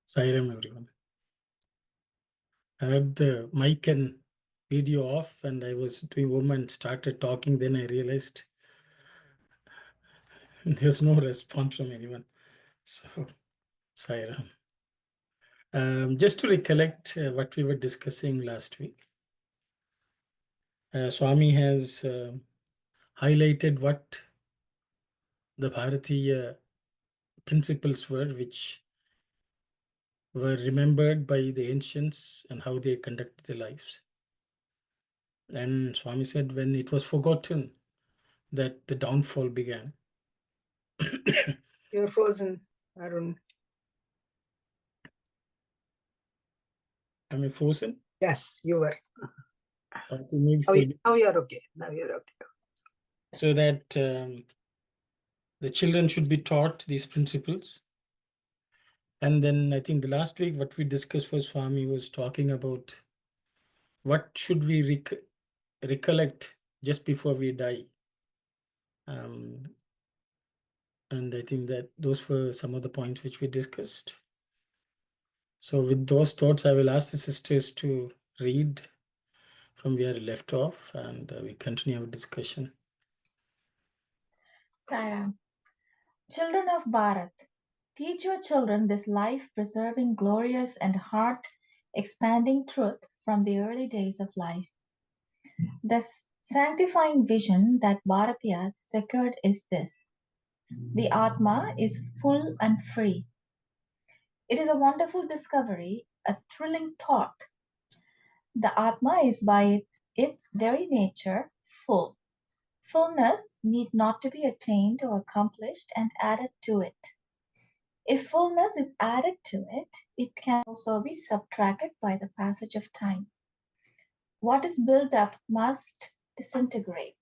Sairam, everyone. I had the mic and video off, and I was doing woman started talking. Then I realized there's no response from anyone. So, Sairam. Just to recollect what we were discussing last week, Swami has highlighted what the Bharatiya principles were, which were remembered by the ancients and how they conducted their lives. And Swami said when it was forgotten that the downfall began. You're frozen, Arun. Am I frozen? Yes, you were. I think maybe Now you're okay. Now you're okay. So that the children should be taught these principles. And then I think the last week what we discussed was Swami was talking about what should we recollect just before we die. And I think that those were some of the points which we discussed. So with those thoughts, I will ask the sisters to read from where we left off, and we continue our discussion. Saram. Children of Bharat, teach your children this life-preserving, glorious and heart-expanding truth from the early days of life. The sanctifying vision that Bharatiyas secured is this. The Atma is full and free. It is a wonderful discovery, a thrilling thought. The Atma is by its very nature full. Fullness need not to be attained or accomplished and added to it. If fullness is added to it, it can also be subtracted by the passage of time. What is built up must disintegrate.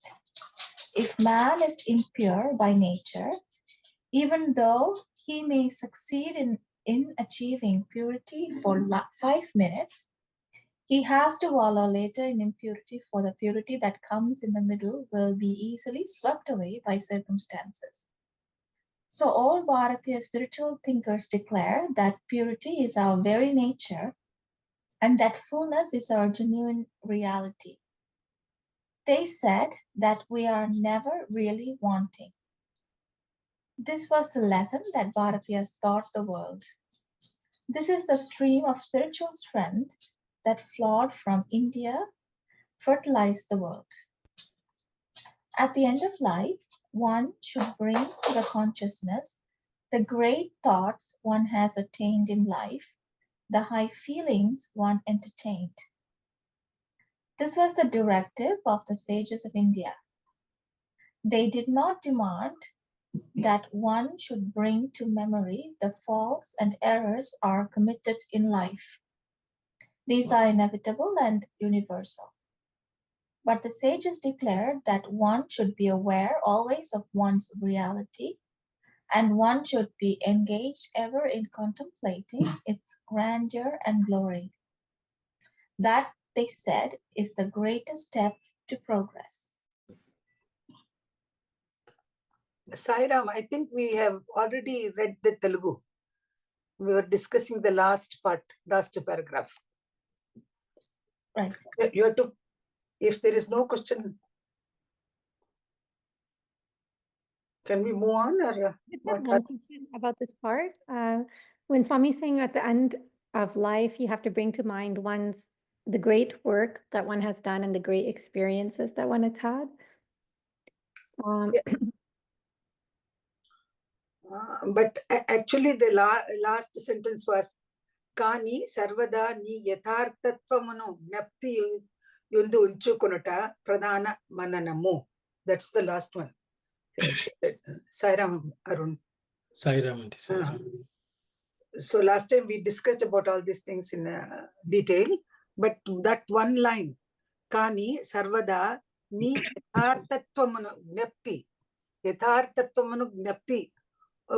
If man is impure by nature, even though he may succeed in achieving purity for 5 minutes, he has to wallow later in impurity, for the purity that comes in the middle will be easily swept away by circumstances. So all Bharatiya spiritual thinkers declare that purity is our very nature and that fullness is our genuine reality. They said that we are never really wanting. This was the lesson that Bharatiyas taught the world. This is the stream of spiritual strength that flowed from India, fertilized the world. At the end of life, one should bring to the consciousness the great thoughts one has attained in life, the high feelings one entertained. This was the directive of the sages of India. They did not demand that one should bring to memory the faults and errors are committed in life. These are inevitable and universal. But the sages declared that one should be aware always of one's reality, and one should be engaged ever in contemplating its grandeur and glory. That, they said, is the greatest step to progress. Sairam, I think we have already read the Telugu. We were discussing the last part, last paragraph. Right. You have to, if there is no question, can we move on? Or I just have one question about this part. When Swami's saying at the end of life, you have to bring to mind the great work that one has done and the great experiences that one has had. But actually the last sentence was Kani Sarvada Ni Yathartattvamanu Gnapti Yundu Unchukunuta Pradhana Mananamu. That's the last one. Sairam, Arun. Sai Ram Aunty, Sai Ram. So last time we discussed about all these things in detail, but that one line, Kani Sarvada Ni Yathartattvamanu Gnapti, Yathartattvamanu Gnapti,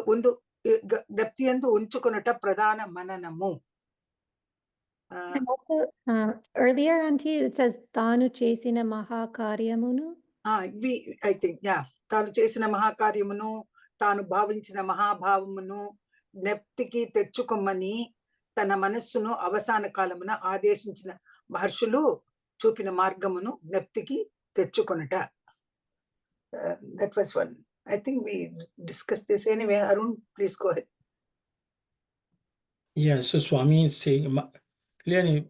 Undu Gnapti and Unchukonata Pradana Mananamu. And also, earlier, Auntie, it says Tanu Chesina Mahakaryamunu. I think, yeah. Tanu Chesina Mahakaryamunu, Tanu Bhavinchina Mahabhavamunu, Gnaptiki Techukomani, Tana Manasunu, Avasana Kalamana, Adeshinchina Maharshulu, Chupina Margamunu, Gnaptiki Techukonata. That was one. I think we discussed this anyway. Arun, please go ahead. Yeah, so Swami is saying, clearly,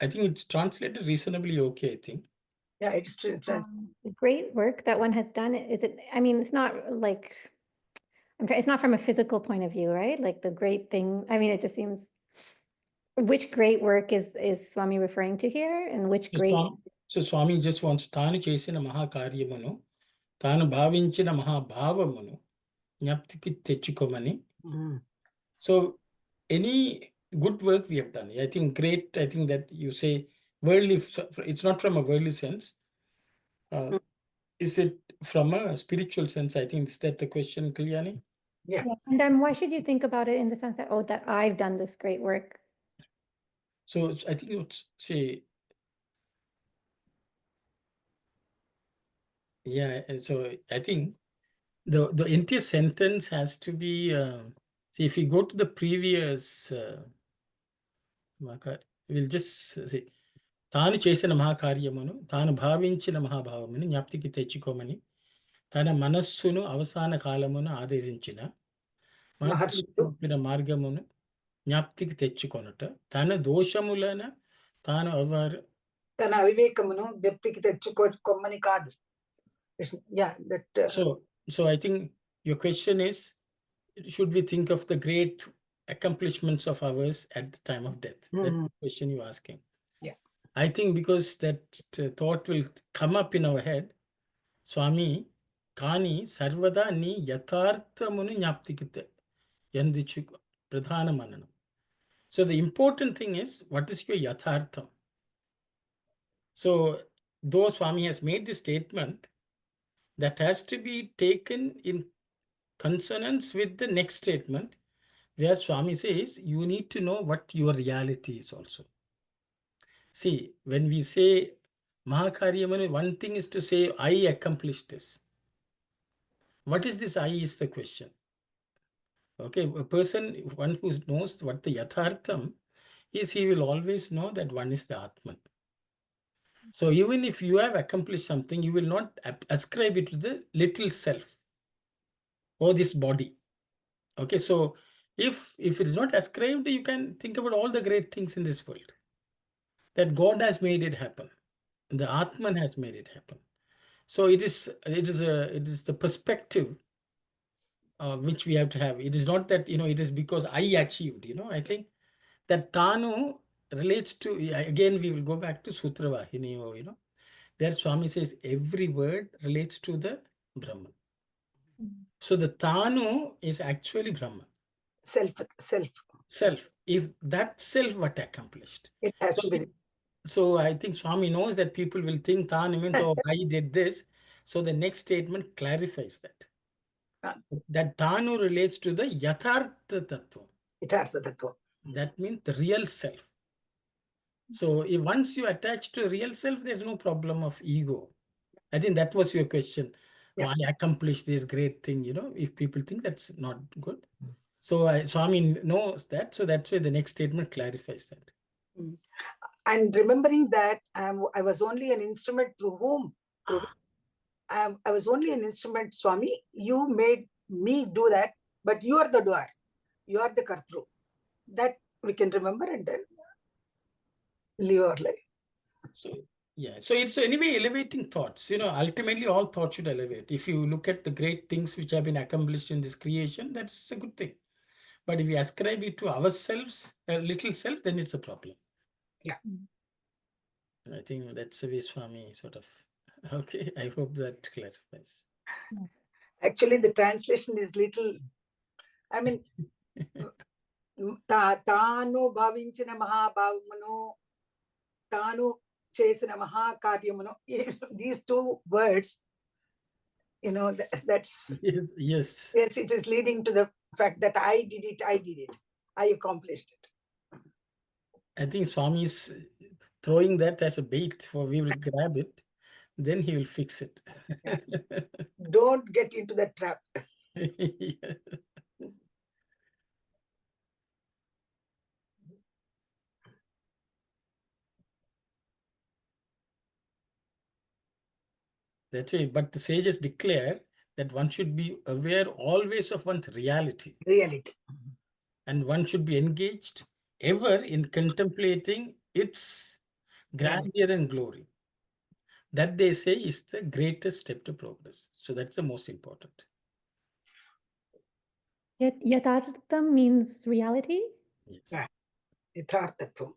I think it's translated reasonably okay, I think. Yeah, it's true. The great work that one has done, is it, I mean, it's not like, it's not from a physical point of view, right? Like the great thing, I mean, it just seems, which great work is Swami referring to here, and which great? So Swami just wants Tanu Chesina Mahakaryamunu, Tanu Bhavinchina Mahabhavamunu, Gnaptiki Techukomani. So any good work we have done, I think great, I think that you say worldly, it's not from a worldly sense. Is it from a spiritual sense? I think is that the question, Kalyani? Yeah. And then why should you think about it in the sense that, oh, that I've done this great work? So I think it's say, yeah, so I think the entire sentence has to be, see, if you go to the previous, we'll just say, Tanu Chesina Mahakaryamunu, Tanu Bhavinchina Mahabhavamunu, Gnaptiki Techukomani, Tana Manassunu, Avasana Kalamunu, Adeshinchina, Maharshulu Margamunu, Gnaptiki Techukonata, Tana Doshamulana, Tanu Avar. Tana Avivekamunu, Gnaptiki Techukomani Kadu. Yeah, that. So I think your question is, should we think of the great accomplishments of ours at the time of death? That's the question you're asking. Yeah. I think because that thought will come up in our head, Swami, Kani Sarvada Ni Yatharthamunu Nyaptikite Yandichu Pradhana Mananam. So the important thing is, what is your Yathartham? So though Swami has made this statement, that has to be taken in consonance with the next statement, where Swami says, you need to know what your reality is also. See, when we say Mahakaryamanu, one thing is to say, I accomplished this. What is this I is the question. Okay, a person, one who knows what the Yathartham is, he will always know that one is the Atman. So even if you have accomplished something, you will not ascribe it to the little self or this body. Okay, so if it is not ascribed, you can think about all the great things in this world. That God has made it happen. The Atman has made it happen. So it is the perspective which we have to have. It is not that, it is because I achieved, I think that Tanu relates to, again, we will go back to Sutra Vahini, or, where Swami says every word relates to the Brahman. So the Tanu is actually Brahman. Self. If that self what accomplished. It has to be. So I think Swami knows that people will think Tanu means, oh, I did this. So the next statement clarifies that. That Tanu relates to the Yathartha Tattva. Yathartha Tattva. That means the real self. So if once you attach to real self, there's no problem of ego. I think that was your question. Yeah. Oh, I accomplished this great thing, if people think that's not good. So Swami knows that. So that's why the next statement clarifies that. And remembering that I was only an instrument through whom? I was only an instrument, Swami. You made me do that, but you are the doer. You are the Kartru. That we can remember and then live our life. So, yeah. So it's anyway elevating thoughts. Ultimately all thoughts should elevate. If you look at the great things which have been accomplished in this creation, that's a good thing. But if we ascribe it to ourselves, a little self, then it's a problem. Yeah. I think that's the way Swami sort of, okay, I hope that clarifies. Actually, the translation is little I mean, తాను భావించిన మహాభావమును తాను చేసిన మహాకార్యమును, these two words, that's Yes. Yes, it is leading to the fact that I did it, I accomplished it. I think Swami is throwing that as a bait for we will grab it, then he will fix it. Don't get into the trap. Yeah. That's why, but the sages declare that one should be aware always of one's reality. And one should be engaged ever in contemplating its grandeur and glory. That they say is the greatest step to progress. So that's the most important. Yatartham means reality? Yes. Yeah. Yathartatvam.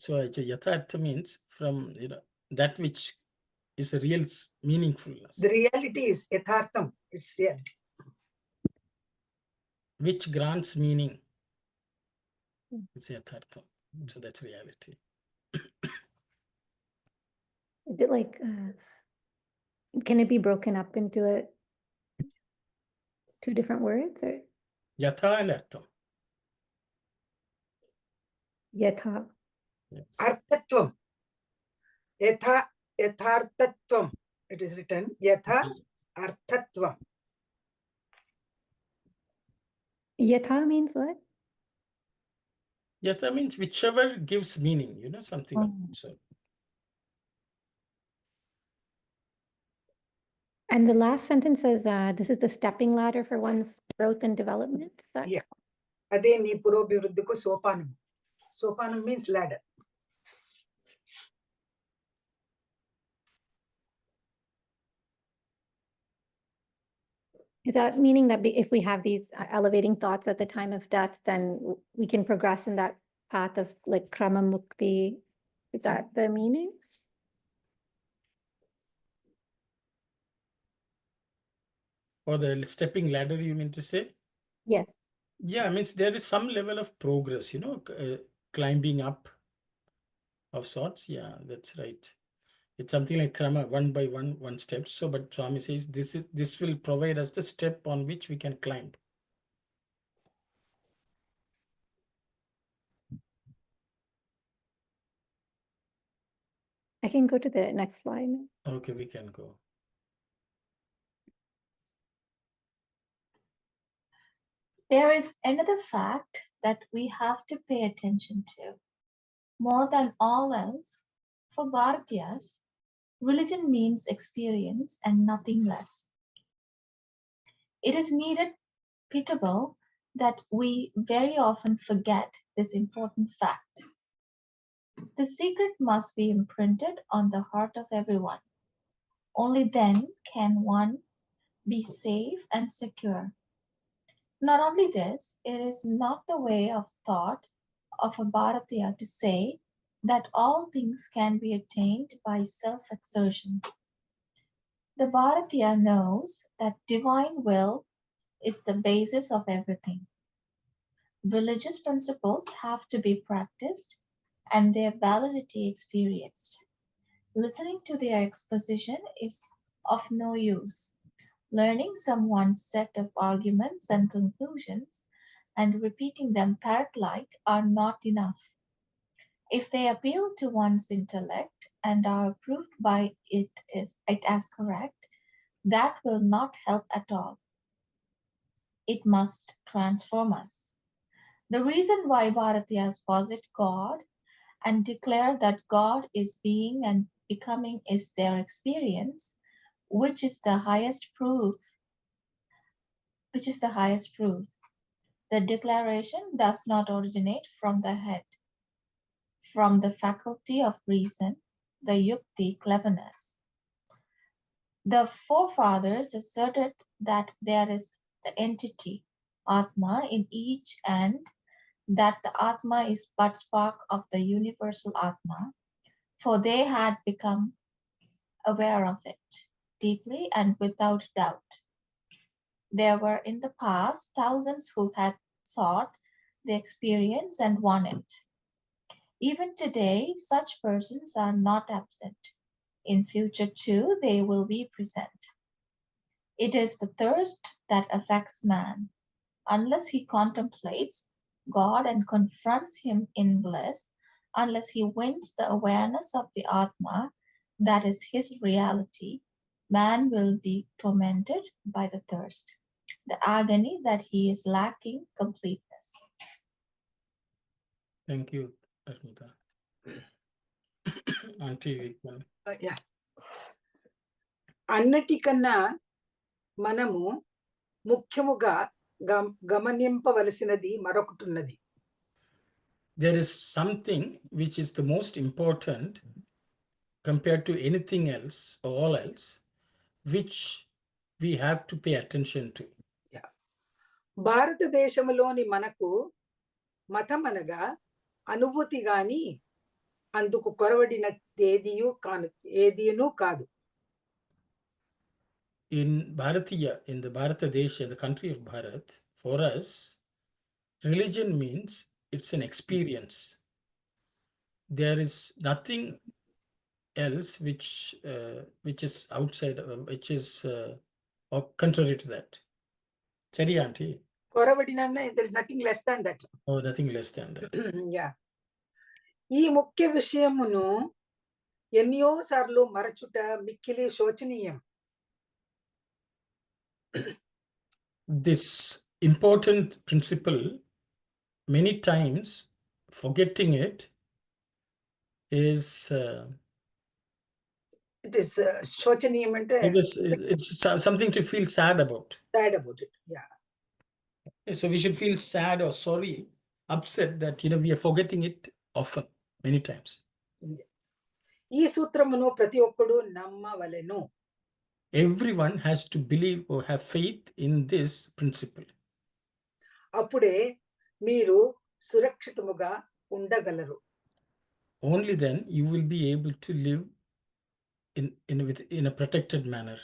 So yathartha means from that which is a real meaningfulness. The reality is yathartham. It's reality. Which grants meaning. It's yathartha. So that's reality. Is it like, can it be broken up into two different words? Or Yatha and artham. yatha? Yes. Arthatvam. Yathartatvam. It is written. Yatha arthatvam. Yatha means what? Yatha means whichever gives meaning, something of that sort. And the last sentence says, this is the stepping ladder for one's growth and development. Is that? Yeah. Ade nee purobhivrudhiku sopanam. Sopanam means ladder. Is that meaning that if we have these elevating thoughts at the time of death, then we can progress in that path of like krama mukti? Is that the meaning? Or the stepping ladder, you mean to say? Yes. Yeah, means there is some level of progress, climbing up of sorts. Yeah, that's right. It's something like krama, one by one step. So, but Swami says this will provide us the step on which we can climb. I can go to the next slide. Okay, we can go. There is another fact that we have to pay attention to. More than all else, for Bharatiyas, religion means experience and nothing less. It is pitiable that we very often forget this important fact. The secret must be imprinted on the heart of everyone. Only then can one be safe and secure. Not only this, it is not the way of thought of a Bharatiya to say that all things can be attained by self-exertion. The Bharatiya knows that divine will is the basis of everything. Religious principles have to be practiced and their validity experienced. Listening to their exposition is of no use. Learning someone's set of arguments and conclusions and repeating them parrot-like are not enough. If they appeal to one's intellect and are approved by it as correct, that will not help at all. It must transform us. The reason why Bharatiyas posit God and declare that God is being and becoming is their experience, which is the highest proof. The declaration does not originate from the head, from the faculty of reason, the yukti, cleverness. The forefathers asserted that there is the entity, Atma, in each and that the Atma is but spark of the universal Atma, for they had become aware of it. deeply and without doubt. There were in the past thousands who had sought the experience and won it. Even today, such persons are not absent. In future too, they will be present. It is the thirst that affects man. Unless he contemplates God and confronts him in bliss, unless he wins the awareness of the Atma, that is his reality, man will be tormented by the thirst, the agony that he is lacking completeness. Thank you, Asmita. Auntie Vikman. Yeah. అన్నిటికన్నా మనము ముఖ్యముగా గమనింపవలసినది మరొకటి ఉన్నది. There is something which is the most important compared to anything else or all else, which we have to pay attention to. భారతదేశంలోని మనకు మతం అనగా అనుభూతి గాని అందుకు కొరవడిన ఏదియును కాదు. In Bharatiya, in the Bharatadesha, the country of Bharat, for us, religion means it's an experience. There is nothing else which is outside, which is or contrary to that. Sari, auntie? కొరవడిన there is nothing less than that. Oh, nothing less than that. Yeah. ఈ ముఖ్య విషయమును ఎన్నో సార్లు మరచుట మిక్కిలి శోచనీయం. This important principle, many times forgetting it is It is శోచనీయం అంటే it's something to feel sad about. sad about it. Yeah. So we should feel sad or sorry, upset that we are forgetting it often, many times. ఈ సూత్రమును ప్రతి ఒక్కడు నమ్మవలెను. Everyone has to believe or have faith in this principle. అప్పుడే మీరు సురక్షితముగా ఉండగలరు. Only then you will be able to live in a protected manner.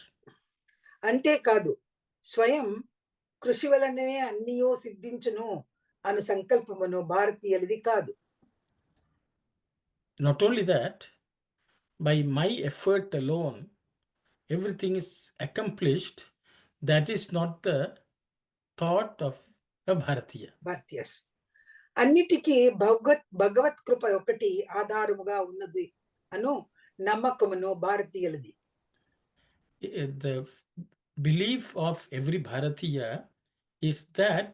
అంతేకాదు స్వయం కృషి వలనే అన్నియో సిద్ధించును అను సంకల్పమును భారతీయులది కాదు. Not only that, by my effort alone, everything is accomplished. That is not the thought of a Bharatiya. భారతీయస్ అన్నిటికీ భగవత్ కృప ఒకటి ఆధారముగా ఉన్నది అను నమ్మకమును భారతీయులది. The belief of every Bharatiya is that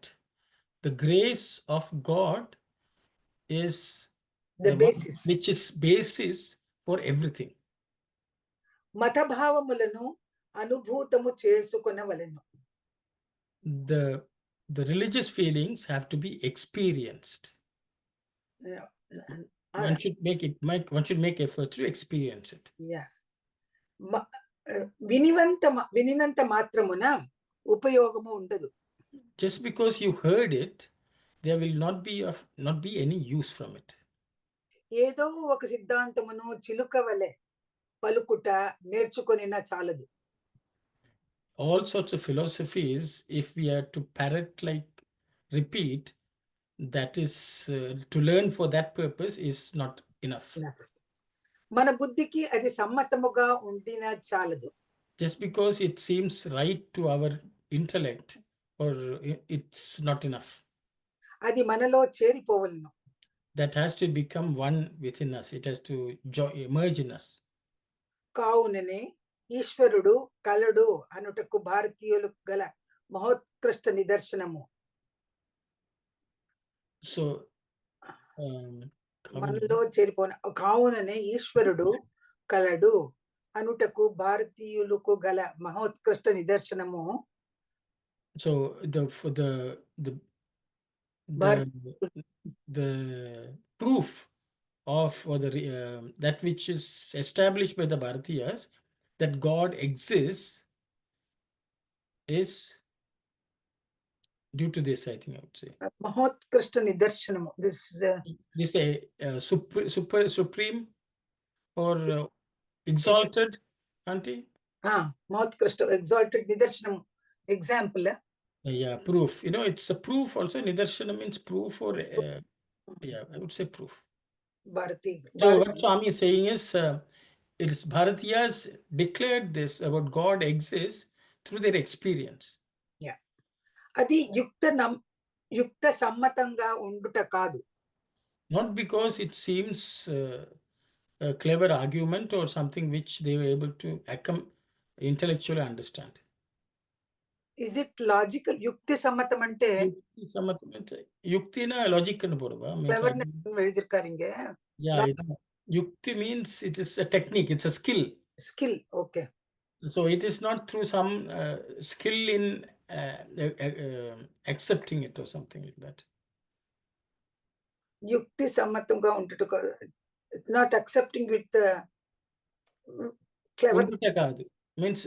the grace of God is The basis. which is basis for everything. మతభావములను అనుభూతము చేసుకొనవలెను. The religious feelings have to be experienced. One should make effort to experience it. Yeah. వినినంత మాత్రమున ఉపయోగము ఉండదు. Just because you heard it, there will not be any use from it. ఏదో ఒక సిద్ధాంతమును చిలుకవలె పలుకుట నేర్చుకొనిన చాలదు. All sorts of philosophies, if we are to parrot like repeat, that is to learn for that purpose is not enough. మన బుద్ధికి అది సమ్మతముగా ఉండిన చాలదు. Just because it seems right to our intellect, or it's not enough. అది మనలో చేరిపోవలను. That has to become one within us. It has to emerge in us. కావుననే ఈశ్వరుడు కలడు అనుటకు భారతీయులు గల మహోత్కృష్ట నిదర్శనము. So మనలో చేరిపోన కావుననే ఈశ్వరుడు కలడు అనుటకు భారతీయులకు గల మహోత్కృష్ట నిదర్శనము. So the proof of or that which is established by the Bharatiyas that God exists is due to this, I think I would say. మహోత్కృష్ట నిదర్శనము. This a supreme or exalted, auntie? Mouth crystal, exalted Nidarshanam example. Yeah, proof. You know, it's a proof also. Nidarshana means proof or, yeah, I would say proof. Bharati. So what Swami is saying is, it's Bharatiyas declared this about God exists through their experience. Yeah. Adi yukta sammatanga unduta kadu. Not because it seems a clever argument or something which they were able to intellectually understand. Is it logical? Yukti sammatam ante Yukti sammatam means yuktina logic nu poduva means cleverness எழுதிருக்காருங்க. yeah, yukti means it is a technique, it's a skill. Skill, okay. So it is not through some skill in accepting it or something like that. Yukti sammatanga unduta kadu. Not accepting with the clever. Unduta kaadu means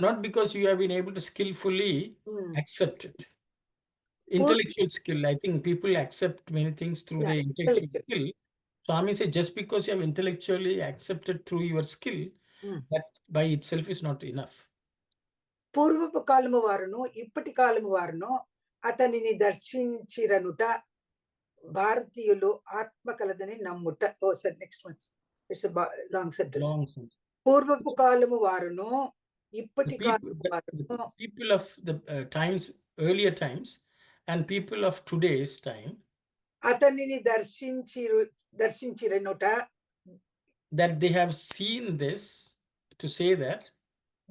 not because you have been able to skillfully accept it. Intellectual skill. I think people accept many things through their intellectual skill. Swami said just because you have intellectually accepted through your skill, that by itself is not enough. పూర్వపు కాలము వారును ఇప్పటి కాలము వారును అతనిని దర్శించిరనుట భారతీయులు ఆత్మ కలదని నమ్ముట. Oh sir next one, it's long sentence. పూర్వపు కాలము వారును ఇప్పటి కాలము వారును, people of the times, earlier times, and people of today's time, అతనిని దర్శించిరనుట, that they have seen this, to say that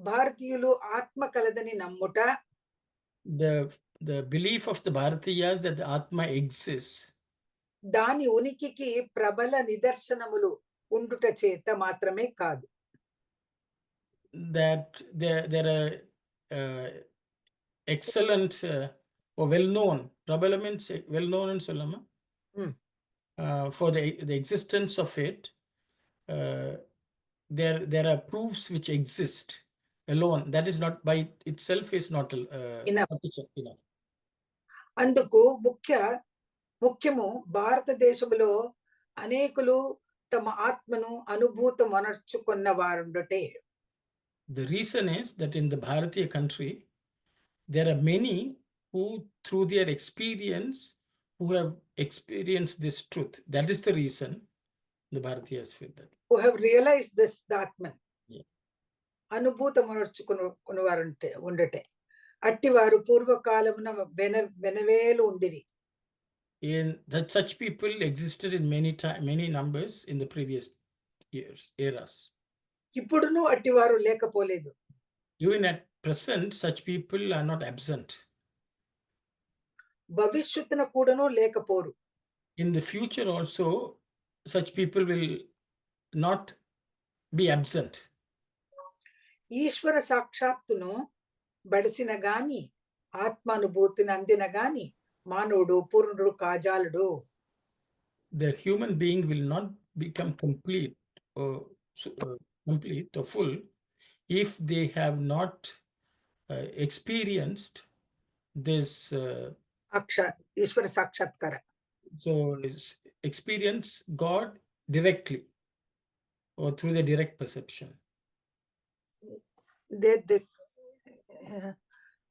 భారతీయులు ఆత్మ కలదని నమ్ముట, the belief of the Bharatiyas that the Atma exists, దాని ఉనికికి ప్రబల నిదర్శనములు ఉండుట చేత మాత్రమే కాదు. that there are excellent or well-known, prabala means well-known in Solama, for the existence of it, there are proofs which exist alone. That is not by itself is not Enough. enough. అందుకు ముఖ్యము భారతదేశములో అనేకులు తమ ఆత్మను అనుభూతమనర్చుకున్న వారుండుటే. The reason is that in the Bharatiya country, there are many who, through their experience, who have experienced this truth. That is the reason the Bharatiyas feel that. Who have realized this, the Atman. Yeah. అనుభూతమనర్చుకున్న వారుంటే ఉండటే. అట్టివారు పూర్వకాలమున వెనవేలు ఉండిరి. In that such people existed in many numbers in the previous eras. ఇప్పుడును అట్టివారు లేకపోలేదు. Even at present, such people are not absent. భవిష్యత్తున కూడాను లేకపోరు. In the future also, such people will not be absent. ఈశ్వర సాక్షాత్తును బడిసిన గాని ఆత్మానుభూతిని అందిన గాని మానవుడు పూర్ణుడు కాజాలుడు. The human being will not become complete or full if they have not experienced this Eshwara సాక్షాత్కార. So experience God directly or through the direct perception.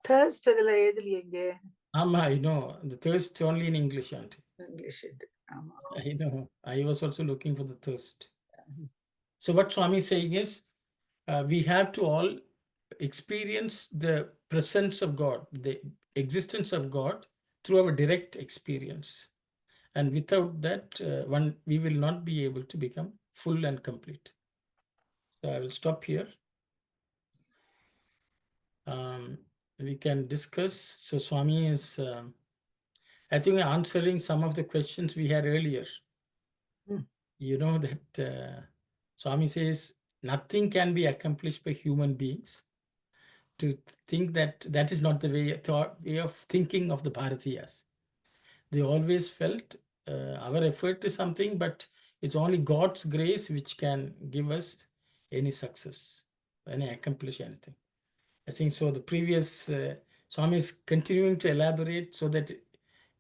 Thirst அதுல எழுதலையேங்க. Amma, I know the thirst only in English, auntie. English. I know. I was also looking for the thirst. So what Swami is saying is, we have to all experience the presence of God, the existence of God through our direct experience. And without that, we will not be able to become full and complete. So I will stop here. We can discuss. So Swami is, I think, answering some of the questions we had earlier. You know that Swami says nothing can be accomplished by human beings. To think that is not the way of thinking of the Bharatiyas. They always felt our effort is something, but it's only God's grace which can give us any success, any accomplish anything. I think so. The previous Swami is continuing to elaborate so that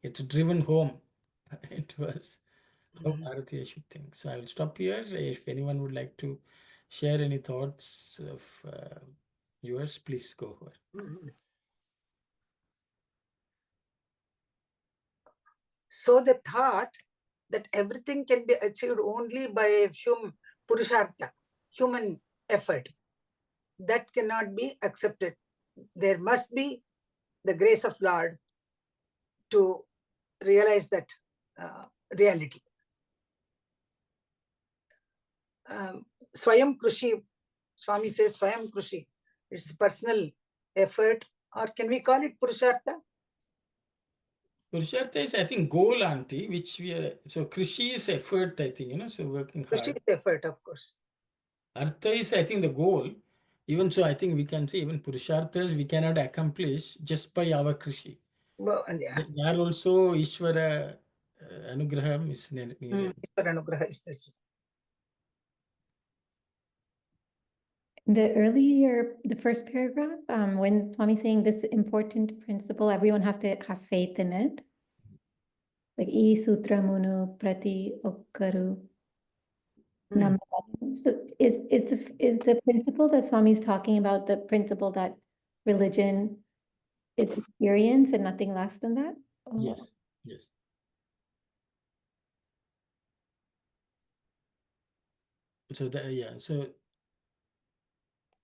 it's driven home into us how Bharatiya should think. So I will stop here. If anyone would like to share any thoughts of yours, please go for it. So the thought that everything can be achieved only by purushartha, human effort, that cannot be accepted. There must be the grace of Lord to realize that reality. Swayam Krushi, Swami says Swayam Krushi, it's personal effort, or can we call it Purushartha? Purushartha is, I think, goal, auntie, which we are, so Krishi is effort, I think, so working Krushi hard. is effort, of course. Artha is, I think, the goal. Even so, I think we can say even Purusharthas we cannot accomplish just by our Krishi. Well, yeah. There also Ishvara Anugraham is needed. Ishvara Anugraha is this. The first paragraph, when Swami saying this important principle, everyone has to have faith in it. Like E Sutra Munu Prati Okkaru. So is the principle that Swami is talking about the principle that religion is experience and nothing less than that? Or- Yes, yes. So so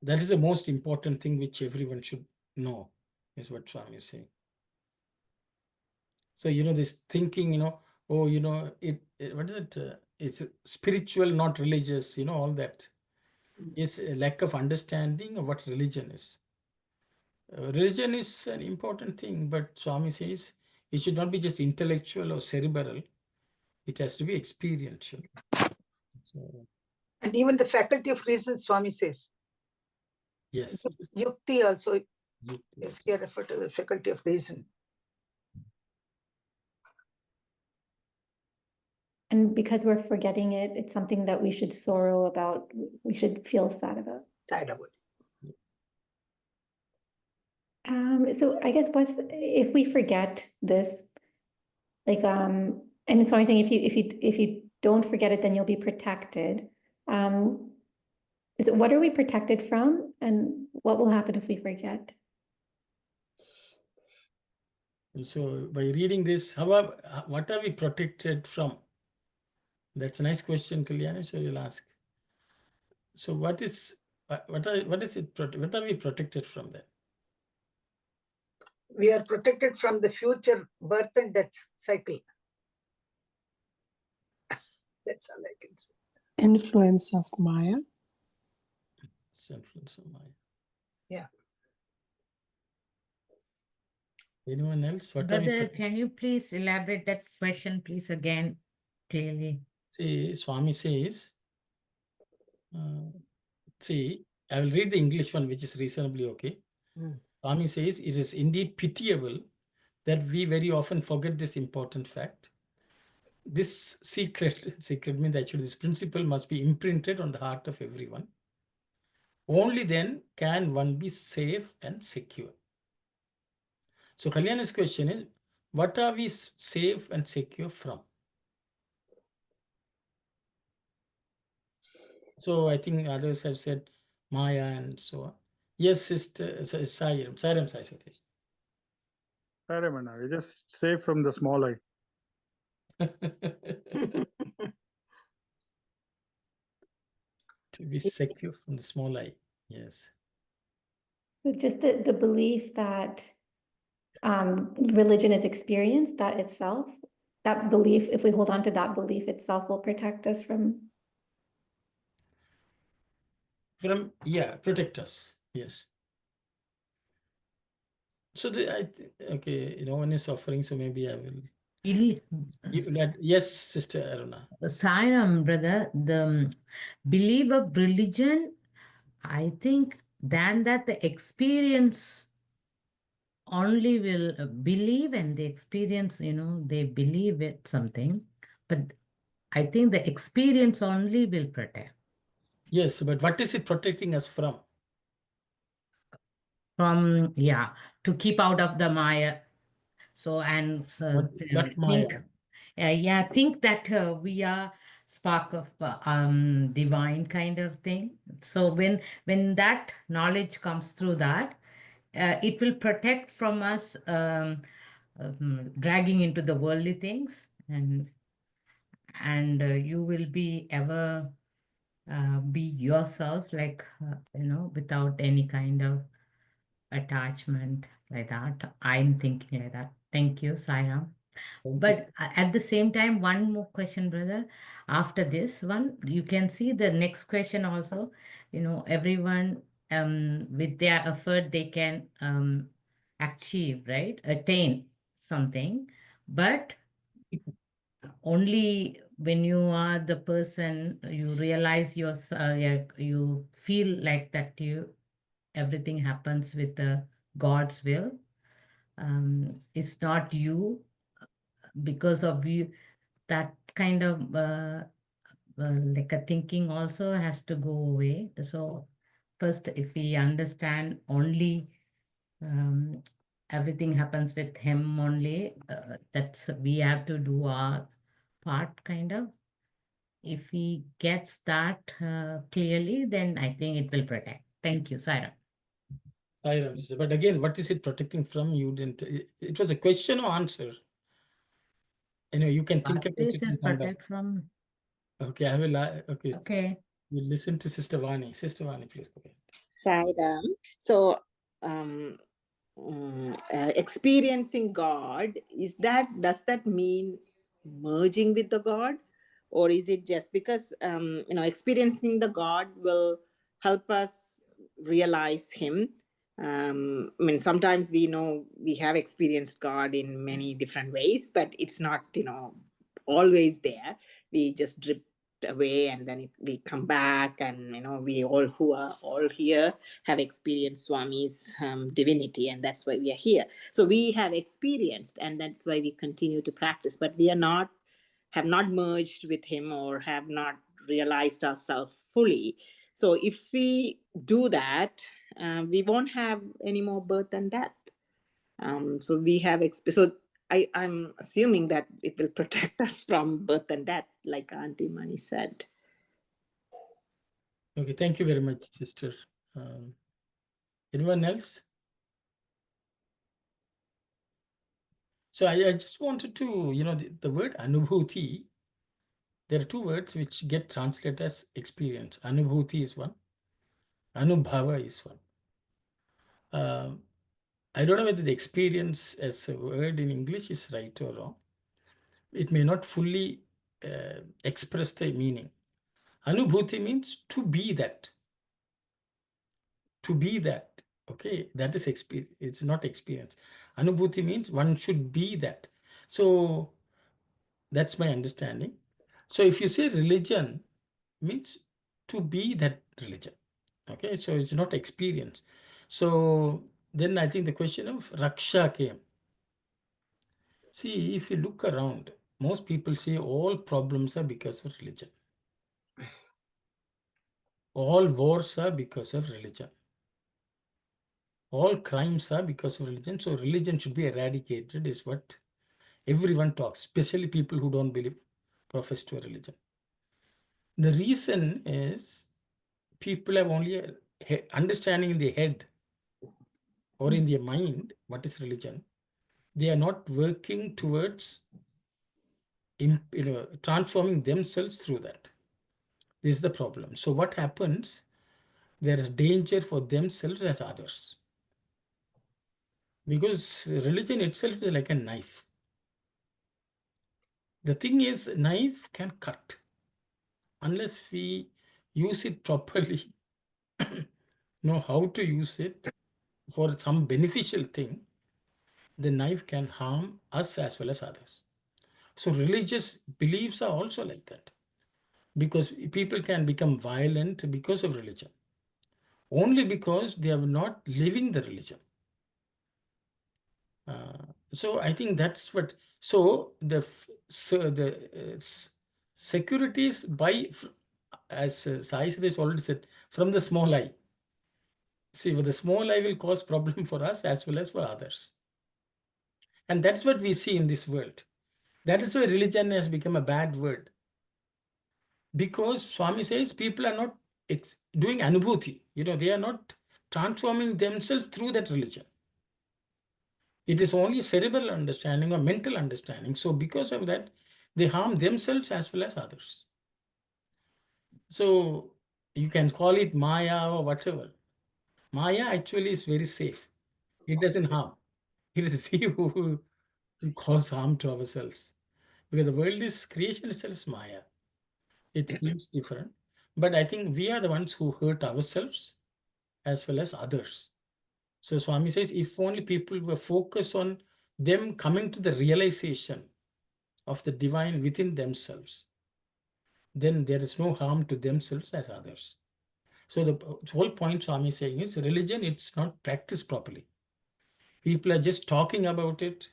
that is the most important thing which everyone should know, is what Swami is saying. So, this thinking, oh, what is it? It's spiritual, not religious, all that is a lack of understanding of what religion is. Religion is an important thing, but Swami says it should not be just intellectual or cerebral. It has to be experiential. So, and even the faculty of reason, Swami says. yes. Yukti also Yukti. is here referred to the faculty of reason. And because we're forgetting it, it's something that we should sorrow about, we should feel sad about. Sad about. So I guess if we forget this, like, and it's why I'm saying if you don't forget it, then you'll be protected. What are we protected from, and what will happen if we forget? And so by reading this, what are we protected from? That's a nice question, Kalyani. So you'll ask. So what is it? What are we protected from then? We are protected from the future birth and death cycle. That's all I can say. Influence of Maya. It's influence of Maya. Yeah. Anyone else? Brother, can you please elaborate that question, please, again, clearly? See, Swami says, I will read the English one, which is reasonably okay. Swami says, it is indeed pitiable that we very often forget this important fact. This secret means actually this principle must be imprinted on the heart of everyone. Only then can one be safe and secure. So Kalyani's question is, what are we safe and secure from? So I think others have said Maya and so on. Yes, sister, Sai Satish. You're just safe from the small eye. To be secure from the small eye. Yes. So just the belief that religion is experience, that itself, that belief, if we hold on to that belief itself, will protect us from. Protect us. Yes. So okay, no one is suffering, so maybe I will. Yes, Sister Aruna. Sairam, brother, the belief of religion, I think, than that the experience only will believe, and the experience, they believe it something, but I think the experience only will protect. Yes, but what is it protecting us from? From, to keep out of the Maya. So, and What Maya? think that we are spark of divine kind of thing. So when that knowledge comes through that, it will protect from us dragging into the worldly things, and you will be ever be yourself, like without any kind of attachment, like that. I'm thinking like that. Thank you, Sairam. But at the same time, one more question, brother. After this one, you can see the next question also. Everyone with their effort, they can achieve, right? Attain something. But only when you are the person, you realize you feel like that everything happens with the God's will. It's not you, because of you, that kind of like a thinking also has to go away. So first, if we understand only everything happens with him only, that's we have to do our part, kind of. If he gets that clearly, then I think it will protect. Thank you, Saira. Sairam, sister. But again, what is it protecting from? You didn't. It was a question or answer. You can think What about is it it and come back. protect from? Okay, I will. Okay. Okay. We'll listen to Sister Vani. Sister Vani, please go ahead. Sairam. So, experiencing God, does that mean merging with the God? Or is it just because, experiencing the God will help us realize Him? Sometimes we know we have experienced God in many different ways, but it's not, always there. We just drift away, and then we come back, and we all who are all here have experienced Swami's divinity, and that's why we are here. So we have experienced, and that's why we continue to practice, but we have not merged with him, or have not realized ourselves fully. So if we do that, we won't have any more birth and death. So we have so I'm assuming that it will protect us from birth and death, like Auntie Mani said. Okay, thank you very much, sister. Anyone else? So I just wanted to, the word anubhuti, there are two words which get translated as experience. Anubhuti is one, anubhava is one. I don't know whether the experience as a word in English is right or wrong. It may not fully express the meaning. Anubhuti means to be that. To be that. Okay, that is experience. It's not experience. Anubhuti means one should be that. So that's my understanding. So if you say religion, means to be that religion. Okay, so it's not experience. So then I think the question of Raksha came. See, if you look around, most people say all problems are because of religion. All wars are because of religion. All crimes are because of religion. So religion should be eradicated is what everyone talks, especially people who don't believe, profess to a religion. The reason is people have only a understanding in their head or in their mind what is religion. They are not working towards transforming themselves through that. This is the problem. So what happens? There is danger for themselves as others. Because religion itself is like a knife. The thing is, knife can cut. Unless we use it properly, know how to use it for some beneficial thing, the knife can harm us as well as others. So religious beliefs are also like that. Because people can become violent because of religion. Only because they are not living the religion. So I think that's what. So the securities as Sai has already said, from the small eye. See, the small eye will cause problem for us as well as for others. And that's what we see in this world. That is why religion has become a bad word. Because Swami says people are not doing anubhuti. They are not transforming themselves through that religion. It is only cerebral understanding or mental understanding. So because of that, they harm themselves as well as others. So you can call it Maya or whatever. Maya actually is very safe. It doesn't harm. It is we who cause harm to ourselves. Because the world is creation itself is Maya. It seems different. But I think we are the ones who hurt ourselves as well as others. So Swami says, if only people were focused on them coming to the realization of the divine within themselves, then there is no harm to themselves as others. So the whole point Swami is saying is religion, it's not practiced properly. People are just talking about it.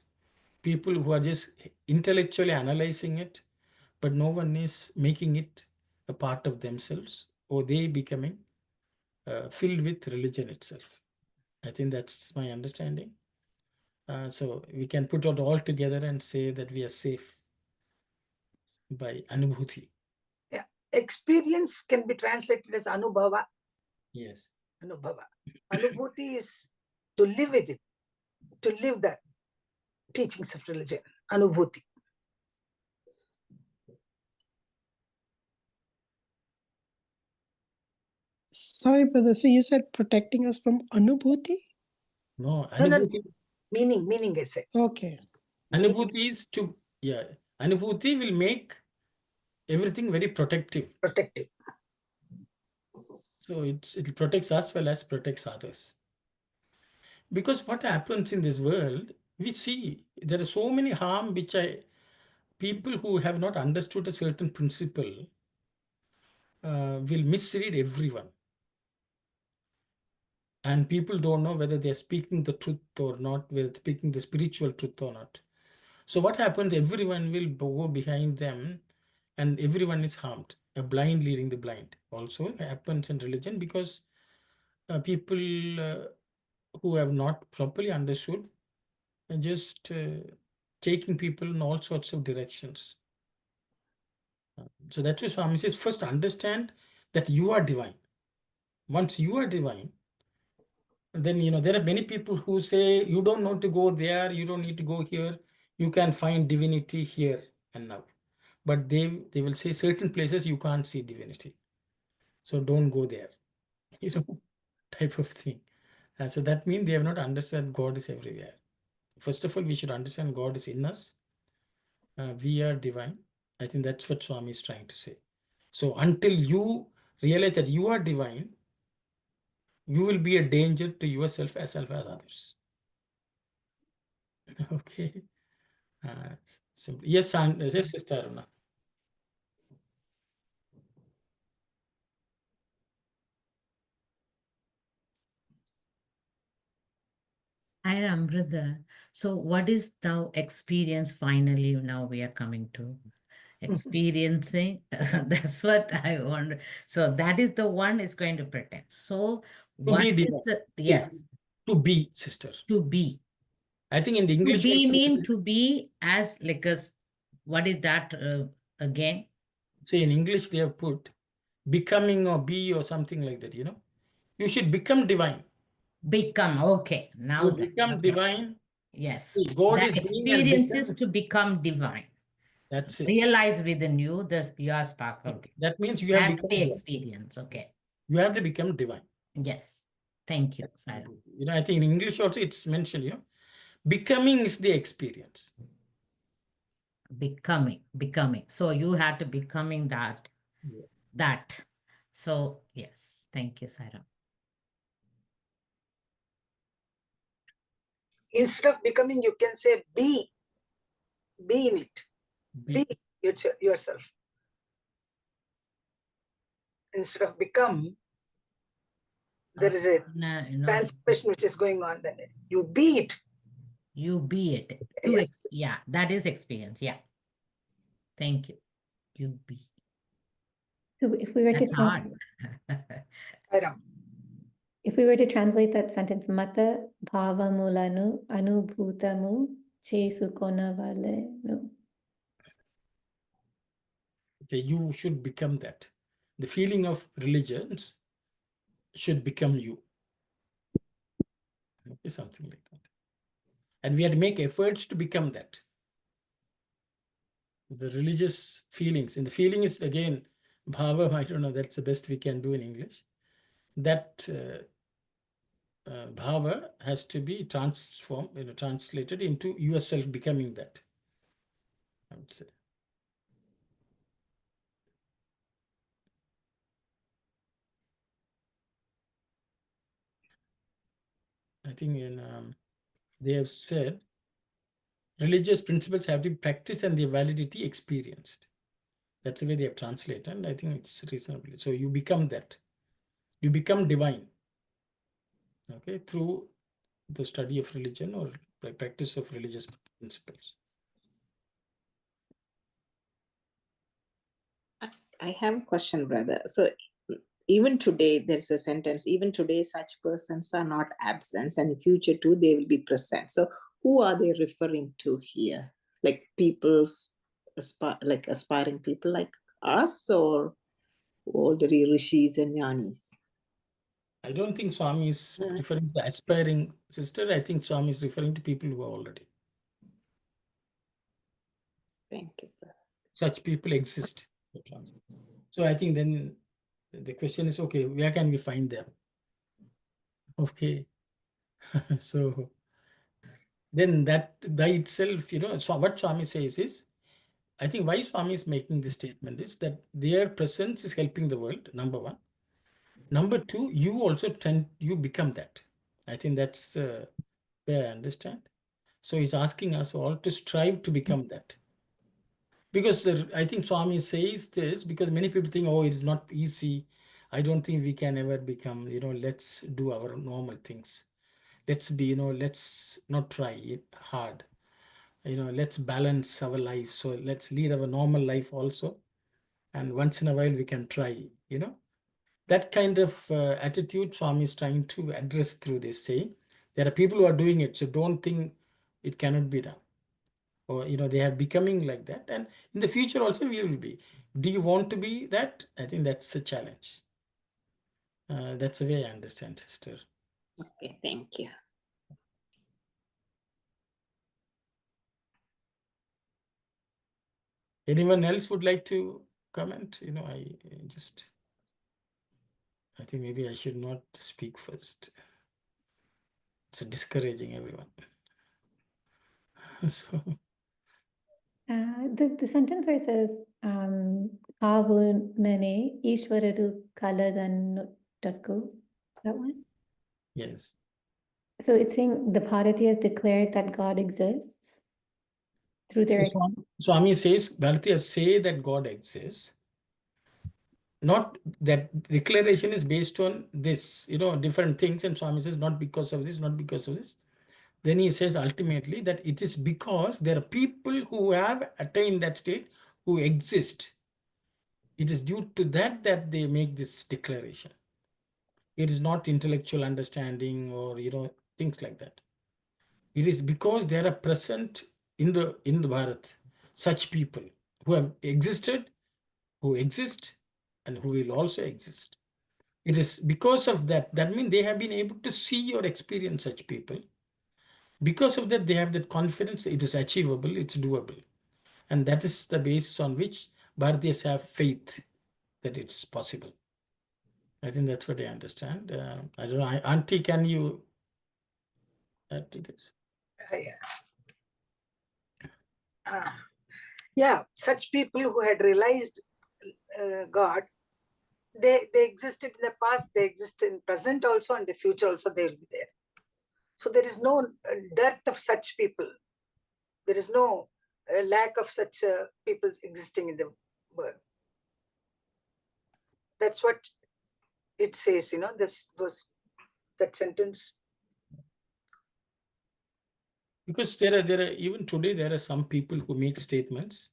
People who are just intellectually analyzing it, but no one is making it a part of themselves, or they becoming filled with religion itself. I think that's my understanding. So we can put it all together and say that we are safe by anubhuti. Yeah. Experience can be translated as anubhava. Yes. Anubhava. Anubhuti is to live with it, to live the teachings of religion. Anubhuti. Sorry, brother. So you said protecting us from anubhuti? No, No, no, anubhuti. meaning I said. Okay. Anubhuti is to, yeah, anubhuti will make everything very protective. Protective. So it protects us well as protects others. Because what happens in this world, we see there are so many harm which people who have not understood a certain principle will misread everyone. And people don't know whether they're speaking the truth or not, whether speaking the spiritual truth or not. So what happens, everyone will go behind them and everyone is harmed. A blind leading the blind also happens in religion because people who have not properly understood are just taking people in all sorts of directions. So that's why Swami says, first understand that you are divine. Once you are divine, then there are many people who say you don't need to go there, you don't need to go here, you can find divinity here and now. But they will say certain places you can't see divinity, so don't go there. Type of thing. So that means they have not understood God is everywhere. First of all, we should understand God is in us. We are divine. I think that's what Swami is trying to say. So until you realize that you are divine, you will be a danger to yourself as well as others. Okay. Simply. Yes, yes, Sister Aruna. Sairam, brother. So what is now experience finally now we are coming to? Experiencing, that's what I wonder. So that is the one is going to protect. So To what be is divine. the, yes, To be, sister. to be. I think in the To English be also, mean to be as like us, what is that again? say in English they have put becoming or be or something like that, You should become divine. Become, okay, now You that, become okay. divine. Yes, See, God the is being and experience is become. to become divine. That's it. Realize within you the your sparkle. That means you have That's become the divine. experience, okay. You have to become divine. Yes, thank you, Sarah. I think in English also it's mentioned, becoming is the experience. Becoming. So you had to becoming that, Yeah. that. So yes, thank you, Sarah. Instead of becoming, you can say be in it. Be yourself. Instead of become, there is a transformation which is going on there. You be it. You be it. Yeah, that is experience. Yeah. Thank you. You be. So if we were That's to hard. if we were to translate that sentence, Mata bhava mulanu anubhutamu che sukona vale no. So you should become that. The feeling of religions should become you. Okay, something like that. And we have to make efforts to become that. The religious feelings. And the feeling is, again, bhava, I don't know, that's the best we can do in English. That bhava has to be transformed, translated into yourself becoming that, I would say. I think they have said religious principles have to be practiced and their validity experienced. That's the way they have translated, and I think it's reasonable. So you become that. You become divine, okay, through the study of religion or practice of religious principles. I have a question, brother. So even today, there's a sentence, even today, such persons are not absent, and in future too, they will be present. So who are they referring to here? Like people's, aspiring people like us, or all the rishis and jnanis? I don't think Swami is referring to aspiring sister. I think Swami is referring to people who are already. Thank you, brother. Such people exist. So I think then the question is, okay, where can we find them? Okay. So then that by itself, so what Swami says is, I think why Swami is making this statement is that their presence is helping the world, number one. Number two, you also you become that. I think that's the way I understand. So he's asking us all to strive to become that. Because I think Swami says this because many people think, oh, it is not easy. I don't think we can ever become, let's do our normal things. Let's be, let's not try it hard. Let's balance our life. So let's lead our normal life also. And once in a while we can try, That kind of attitude Swami is trying to address through this, saying there are people who are doing it. So don't think it cannot be done. Or, they are becoming like that. And in the future also we will be. Do you want to be that? I think that's a challenge. That's the way I understand, sister. Okay, thank you. Anyone else would like to comment? I think maybe I should not speak first. It's discouraging everyone. So the sentence where it says, Kavunane Ishwararu Kaladanutaku, that one? yes. So it's saying the Bharatiyas declared that God exists through their... So Swami says, Bharatiyas say that God exists. Not that declaration is based on this, different things. And Swami says, not because of this, not because of this. Then he says ultimately that it is because there are people who have attained that state who exist. It is due to that they make this declaration. It is not intellectual understanding or, things like that. It is because there are present in the Bharat such people who have existed, who exist, and who will also exist. It is because of that. That means they have been able to see or experience such people. Because of that, they have that confidence. It is achievable. It's doable. And that is the basis on which Bharatiyas have faith that it's possible. I think that's what I understand. I don't know. Auntie, can you add to this? Yeah, such people who had realized God, they existed in the past, they exist in present also, and the future also they will be there. So there is no dearth of such people. There is no lack of such people existing in the world. That's what it says, this was that sentence. Because there are even today there are some people who make statements.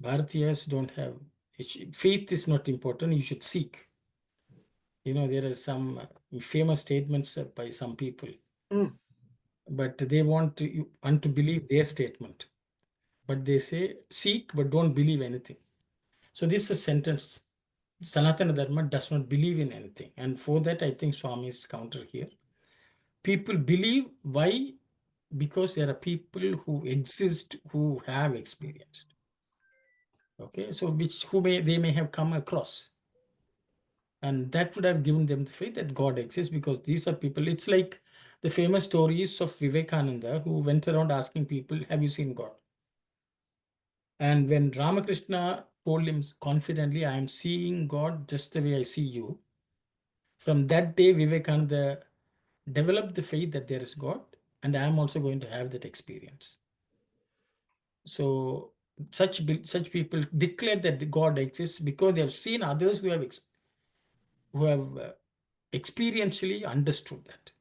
Bharatiyas don't have faith is not important. You should seek. There are some famous statements by some people, but they want to believe their statement. but they say seek, but don't believe anything. So this is a sentence. Sanatana Dharma does not believe in anything. And for that, I think Swami's counter here. People believe. Why? Because there are people who exist who have experienced. Okay, so they may have come across. And that would have given them the faith that God exists, because these are people. It's like the famous stories of Vivekananda, who went around asking people, have you seen God? And when Ramakrishna told him confidently, I am seeing God just the way I see you, from that day, Vivekananda developed the faith that there is God, and I am also going to have that experience. So such people declare that the God exists because they have seen others who have experientially understood that.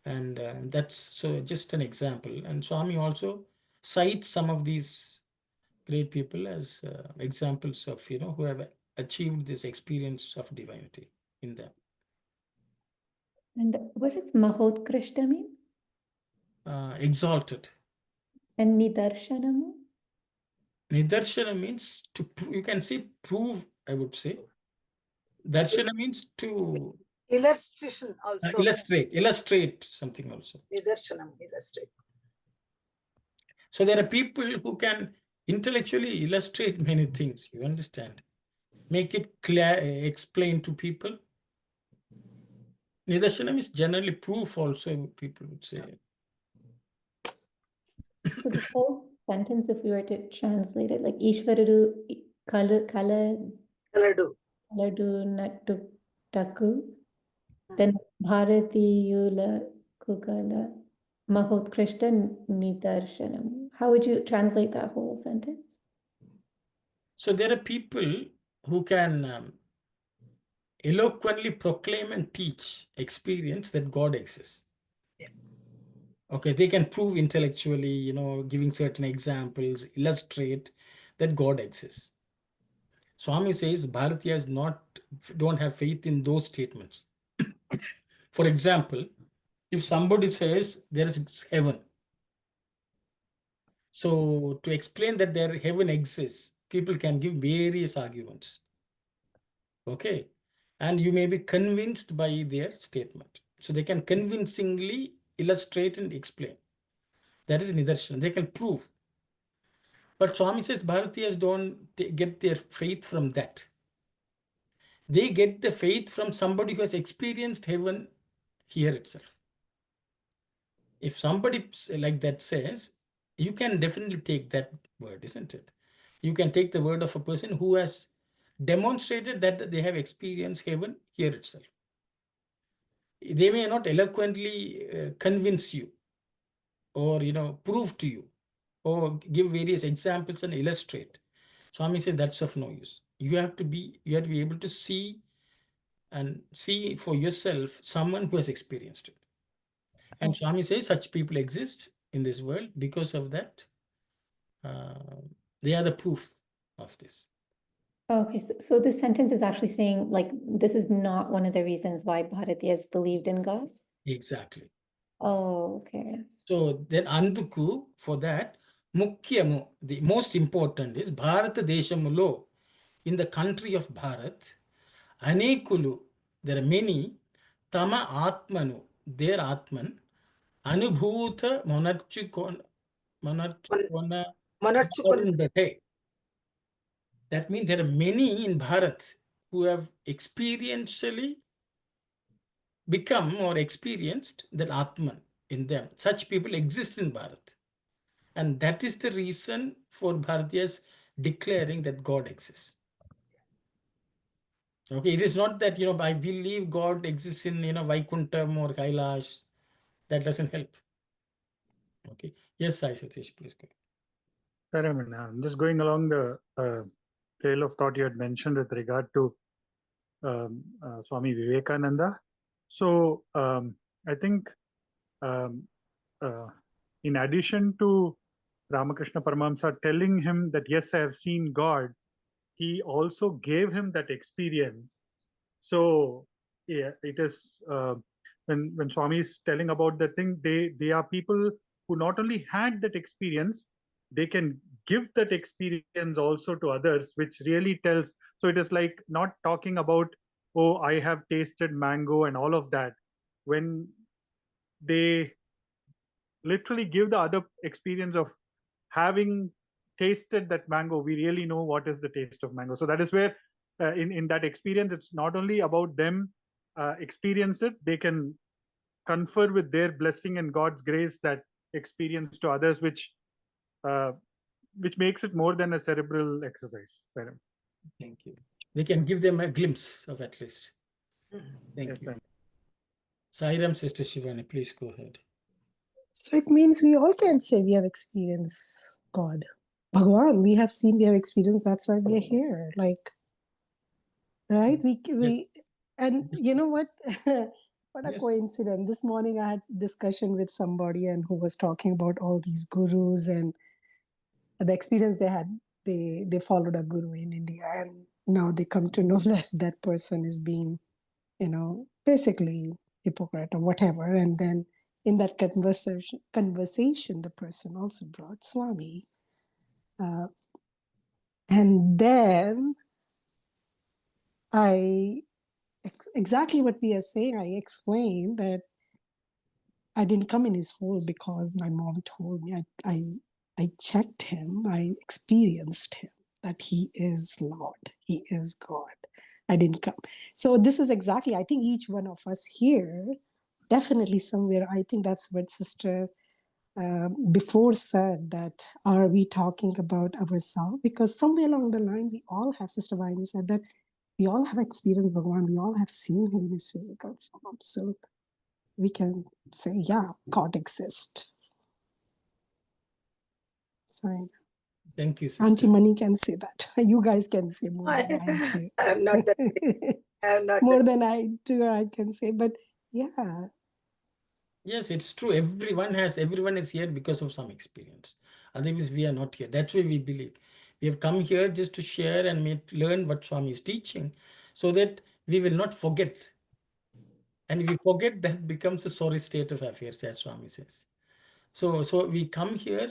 And that's so just an example. And Swami also cites some of these great people as examples of, who have achieved this experience of divinity in them. And what does Mahotkrishta mean? Exalted. And Nidarshanamu? Nidarshana means to you can say prove, I would say. Darshana means to Illustration also. illustrate something also. Nidarshanam, illustrate. So there are people who can intellectually illustrate many things, you understand? Make it clear, explain to people. Nidarshanam is generally proof also, people would say. So this whole sentence, if we were to translate it, like Ishvararu Kaladu Kaladu. Nattu Taku, then Bharatiyula Kukala Mahotkrishta Nidarshanam. How would you translate that whole sentence? So there are people who can eloquently proclaim and teach experience that God exists. Okay, they can prove intellectually, giving certain examples, illustrate that God exists. Swami says Bharatiyas don't have faith in those statements. For example, if somebody says there is heaven, so to explain that their heaven exists, people can give various arguments. Okay, and you may be convinced by their statement. So they can convincingly illustrate and explain. That is Nidarshan. They can prove. But Swami says Bharatiyas don't get their faith from that. They get the faith from somebody who has experienced heaven here itself. If somebody like that says, you can definitely take that word, isn't it? You can take the word of a person who has demonstrated that they have experienced heaven here itself. They may not eloquently convince you or, prove to you or give various examples and illustrate. Swami says that's of no use. You have to be able to see for yourself someone who has experienced it. And Swami says such people exist in this world. Because of that, they are the proof of this. Okay, so this sentence is actually saying, like, this is not one of the reasons why Bharatiyas believed in God? Exactly. Oh, okay. So then Anduku, for that, Mukyamu, the most important is Bharata Deshamulo, in the country of Bharat, Anekulu, there are many, Tama Atmanu, their Atman, Anubhuta Monarchukona. Monarchukona. That means there are many in Bharat who have experientially become or experienced that Atman in them. Such people exist in Bharat. And that is the reason for Bharatiyas declaring that God exists. Okay, it is not that, I believe God exists in, Vaikuntham or Kailash. That doesn't help. Okay. Yes, Sai Satish, please go. Sorry, I'm just going along the trail of thought you had mentioned with regard to Swami Vivekananda. So I think in addition to Ramakrishna Paramahamsa telling him that, yes, I have seen God, he also gave him that experience. So yeah, it is when Swami is telling about that thing, they are people who not only had that experience, they can give that experience also to others, which really tells. So it is like not talking about, oh, I have tasted mango and all of that. When they literally give the other experience of having tasted that mango, we really know what is the taste of mango. So that is where in that experience, it's not only about them experienced it, they can confer with their blessing and God's grace that experience to others, which makes it more than a cerebral exercise. Thank you. They can give them a glimpse of at least. Thank Yes, you. Sairam, Sister Shivani, please go ahead. So it means we all can say we have experienced God. Bhagawan, we have seen, we have experienced, that's why we are here. Like, right? Yes. And Yes. you know what? What a Yes. coincidence. This morning I had a discussion with somebody and who was talking about all these gurus and the experience they had. They followed a guru in India, and now they come to know that that person is being, basically hypocrite or whatever. And then in that conversation, the person also brought Swami. And then exactly what we are saying, I explained that I didn't come in his fold because my mom told me. I checked him, I experienced him, that he is Lord, he is God. I didn't come. So this is exactly, I think each one of us here, definitely somewhere, I think that's what Sister before said, that are we talking about ourselves? Because somewhere along the line, we all have, Sister Vahini said that we all have experienced Bhagawan, we all have seen him in his physical form. So we can say, yeah, God exists. Fine. Thank you, Sister. Auntie Mani can say that. You guys can say more than I do. I'm not that. I'm not More that. than I do, I can say. But yeah. Yes, it's true. Everyone is here because of some experience. Otherwise, we are not here. That's why we believe. We have come here just to share and learn what Swami is teaching, so that we will not forget. And if we forget, that becomes a sorry state of affairs, as Swami says. So we come here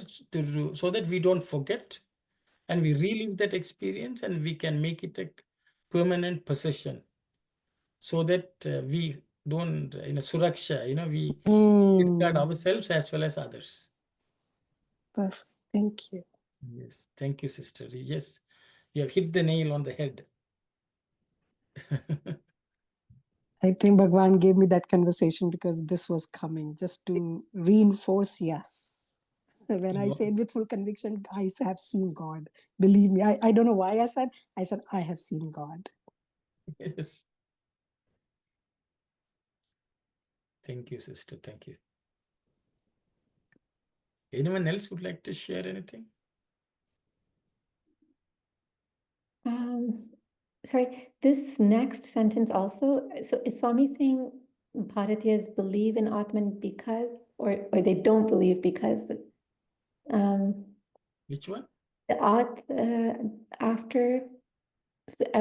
so that we don't forget, and we relive that experience, and we can make it a permanent possession, so that we don't, suraksha, we safeguard ourselves as well as others. Perfect. Thank you. Yes, thank you, sister. Yes, you have hit the nail on the head. I think Bhagawan gave me that conversation because this was coming, just to reinforce, yes. When I said with full conviction, I have seen God. Believe me, I don't know why I said, I have seen God. Yes. Thank you, sister. Thank you. Anyone else would like to share anything? Sorry, this next sentence also, so is Swami saying Bharatiyas believe in Atman because, or they don't believe because? Which one? After,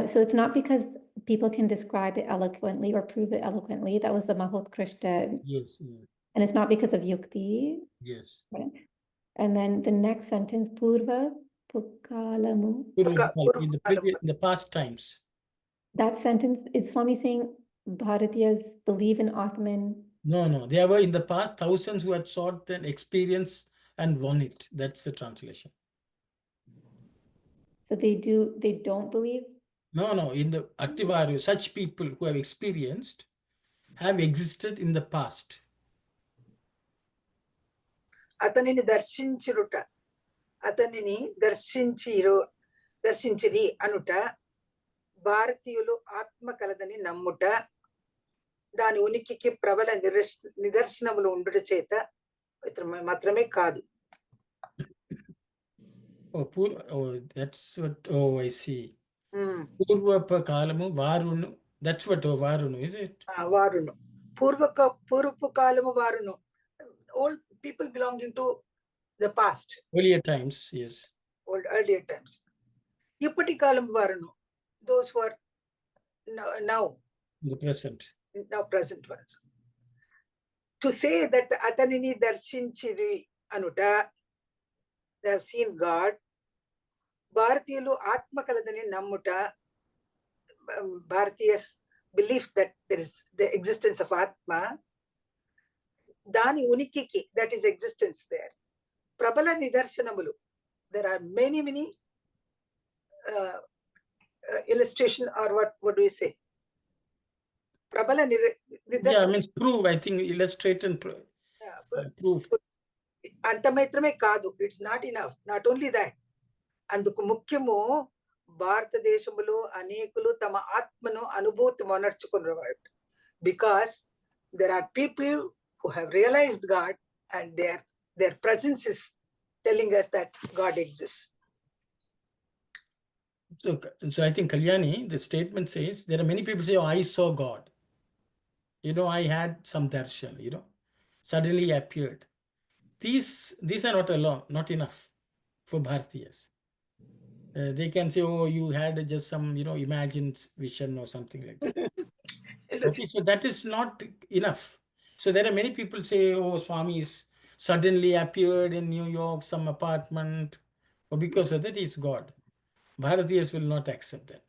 so it's not because people can describe it eloquently or prove it eloquently. That was the Mahotkrishta. Yes. And it's not because of Yukti. Yes. And then the next sentence, Purva Pukalamu. In the past times. That sentence, is Swami saying Bharatiyas believe in Atman? No. There were in the past thousands who had sought an experience and won it. That's the translation. So they don't believe? No. In the Aktivaru, such people who have experienced have existed in the past. అతనిని దర్శించుట, అతనిని దర్శించిరి అనుట, భారతీయులు ఆత్మ కలదని నమ్ముట, దాని ఉనికికి ప్రబల నిదర్శనములు ఉండుట చేత మాత్రమే కాదు. That's what. I see. Purva Kalamu Varunu. That's what Varunu, is it? Varunu. Purvapu Kalamu Varunu. All people belonging to the past. Earlier times, yes. Earlier times. Ippati Kalamu Varunu. Those who are now. The present. Now present ones. To say that Atanini Darshinchiri Anuta, they have seen God. Bharatiyulu Atma kaladani nammuta, Bharatiyas belief that there is the existence of Atma. Dani unikiki, that is existence there. Prabala nidarshanamulu. There are many illustration, or what do you say? Prabala Yeah, I mean, prove, I think, illustrate and prove. అంత మాత్రమే కాదు, it's not enough. Not only that, అందుకు ముఖ్యము భారతదేశంలో అనేకులు తమ ఆత్మను అనుభూతి మొనర్చుకున్నవాడు. Because there are people who have realized God, and their presence is telling us that God exists. So I think Kalyani, the statement says, there are many people say, oh, I saw God. I had some darshan, suddenly appeared. These are not alone, not enough for Bharatiyas. They can say, oh, you had just some, imagined vision or something like that. Okay, so that is not enough. So there are many people say, oh, Swami's suddenly appeared in New York, some apartment, or because of that he is God. Bharatiyas will not accept that.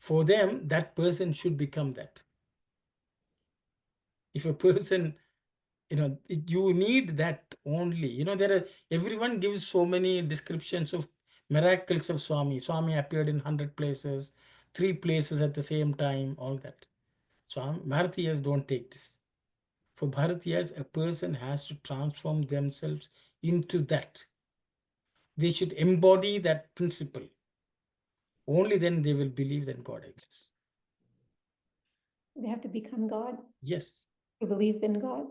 For them, that person should become that. If a person, you need that only. Everyone gives so many descriptions of miracles of Swami. Swami appeared in 100 places, 3 places at the same time, all that. So Bharatiyas don't take this. For Bharatiyas, a person has to transform themselves into that. They should embody that principle. Only then they will believe that God exists. They have to become God Yes. to believe in God.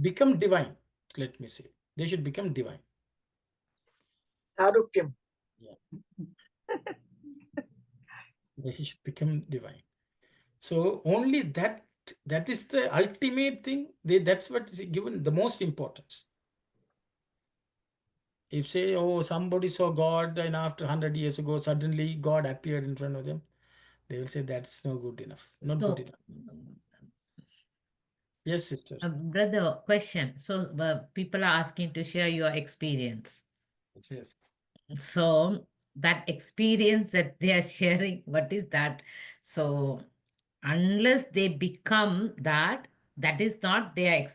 Become divine, let me say. They should become divine. Sarupyam. Yeah. They should become divine. So only that is the ultimate thing. That's what is given the most importance. If say, oh, somebody saw God and after 100 years ago, suddenly God appeared in front of them, they will say that's no good enough. Not good enough. Yes, sister. Brother, question. So people are asking to share your experience. Yes. So that experience that they are sharing, what is that? So unless they become that, that is not their,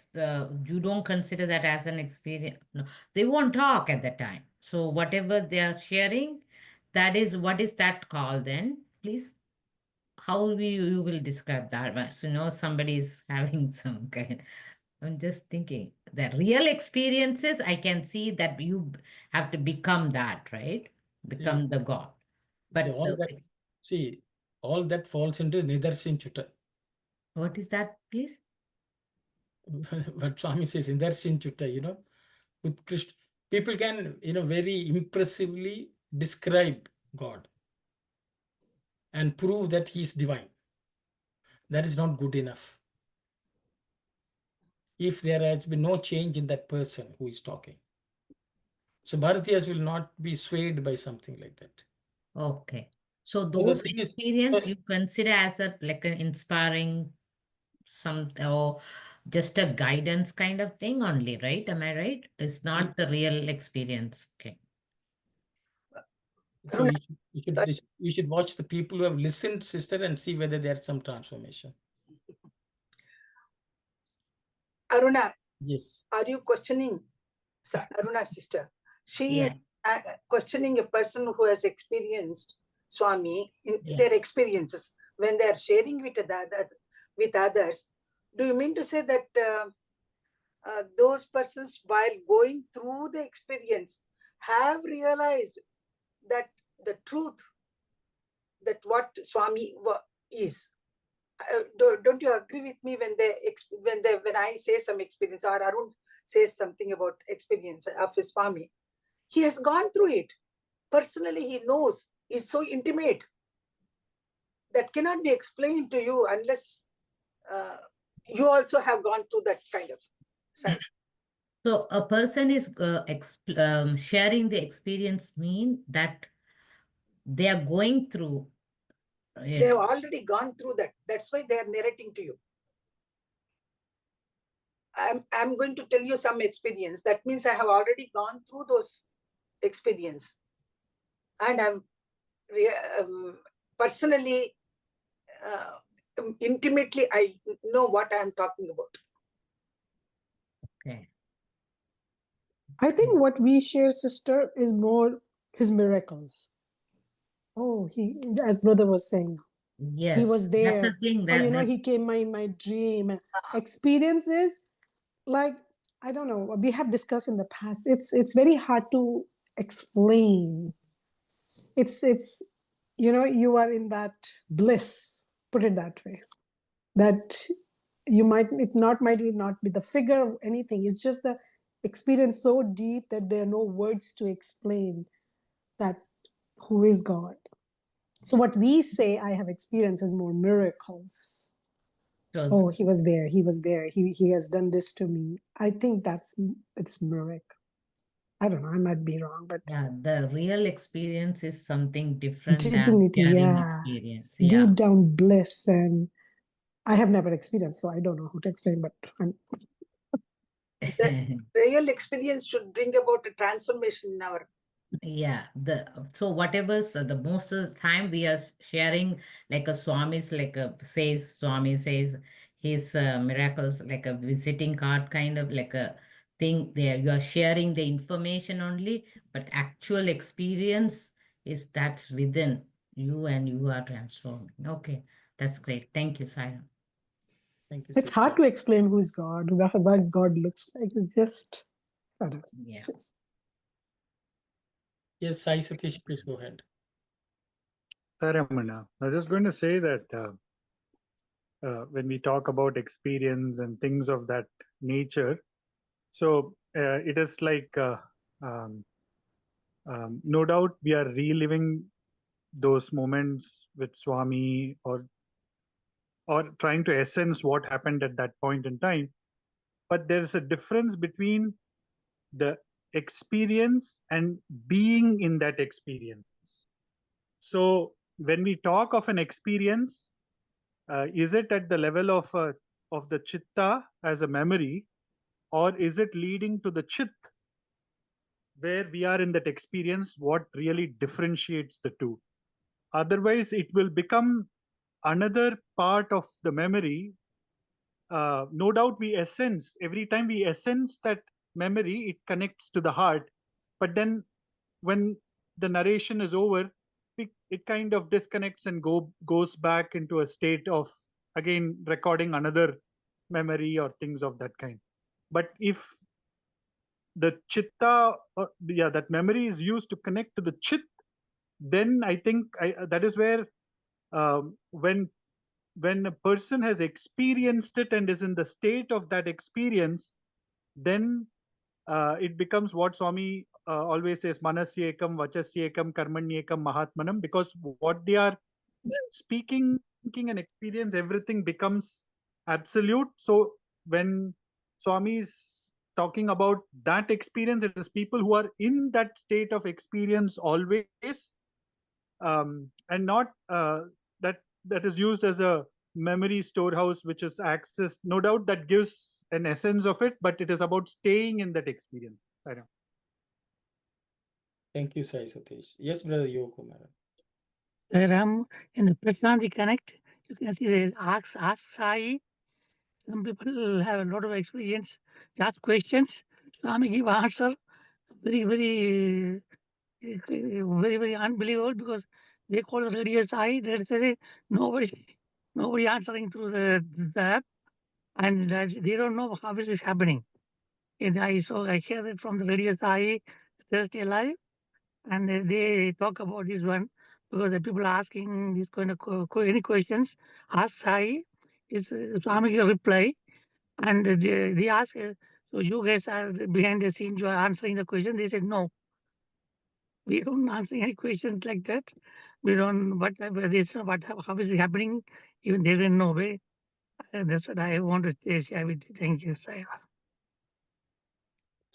you don't consider that as an experience. No, they won't talk at the time. So whatever they are sharing, that is, what is that called then, please? How you will describe that? So, somebody is having some kind. I'm just thinking the real experiences, I can see that you have to become that, right? Become the God. But all that falls into Nidarshan Chutta. What is that, please? What Swami says, Nidarshan Chutta, with Krishna, people can, very impressively describe God and prove that he is divine. That is not good enough. If there has been no change in that person who is talking. So Bharatiyas will not be swayed by something like that. Okay. So those experience you consider as like an inspiring or just a guidance kind of thing only, right? Am I right? It's not the real experience. Okay. So you should watch the people who have listened, sister, and see whether there's some transformation. Aruna. Yes. Are you questioning Aruna, sister? She is questioning a person who has experienced Swami in their experiences when they are sharing with others. Do you mean to say that those persons, while going through the experience, have realized that the truth, that what Swami is? Don't you agree with me when I say some experience, or Arun says something about experience of his Swami? He has gone through it. Personally, he knows. It's so intimate. That cannot be explained to you unless you also have gone through that kind of side. So a person is sharing the experience mean that they are going through. They have already gone through that. That's why they are narrating to you. I'm going to tell you some experience. That means I have already gone through those experience, and I'm personally, intimately, I know what I'm talking about. Okay. I think what we share, sister, is more his miracles. Oh, as brother was saying, Yes, he was that's there. the thing Or, that he came in my dream. Experiences, like, I don't know, we have discussed in the past. It's very hard to explain. It's you are in that bliss, put it that way. That might not be the figure or anything. It's just the experience so deep that there are no words to explain that who is God. So what we say I have experienced is more miracles. so Oh, he was there. He was there. He has done this to me. I think it's miracle. I don't know. I might be wrong, but yeah, the real experience is something different than dignity, sharing yeah, experience. it's Yeah. deep down bliss, and I have never experienced, so I don't know how to explain. But The real experience should bring about a transformation in our. Yeah, so whatever's the most of the time we are sharing like a Swami's Swami says his miracles like a visiting card kind of like a thing there. You are sharing the information only, but actual experience is that's within you and you are transforming. Okay, that's great. Thank you, Saira. Thank you, it's sister. hard to explain who is God, what God looks like. It's just, I don't know. Yeah. It's just- Yes, Sai Satish, please go ahead. Saramana, I was just going to say that when we talk about experience and things of that nature, so it is like no doubt we are reliving those moments with Swami or trying to essence what happened at that point in time. But there's a difference between the experience and being in that experience. So when we talk of an experience, is it at the level of the chitta as a memory, or is it leading to the chit where we are in that experience? What really differentiates the two? Otherwise, it will become another part of the memory. No doubt we essence, every time we essence that memory, it connects to the heart. But then when the narration is over, it kind of disconnects and goes back into a state of, again, recording another memory or things of that kind. But if the chitta, that memory is used to connect to the chit, then I think that is where when a person has experienced it and is in the state of that experience, then it becomes what Swami always says, manasyekam, vachasyekam, karmanyekam, mahatmanam, because what they are speaking, thinking and experience, everything becomes absolute. So when Swami is talking about that experience, it is people who are in that state of experience always, and not that is used as a memory storehouse which is accessed. No doubt that gives an essence of it, but it is about staying in that experience. I know. Thank you, Sai Satish. Yes, brother Yokumara. Ram, in the Prashanti Connect, you can see there is Ask Sai. Some people have a lot of experience. They ask questions. Swami give answer. Very, very, very, very unbelievable, because they call the radio Sai. They say nobody answering through the app, and they don't know how this is happening. And I hear it from the radio Sai Thursday Live, and they talk about this one, because the people are asking this kind of any questions. Ask Sai, is Swami give a reply, and they ask, so you guys are behind the scenes, you are answering the question. They said no, we don't answer any questions like that. We don't. But they said how is it happening? Even they didn't know. That's what I want to share with you. Thank you, Sai.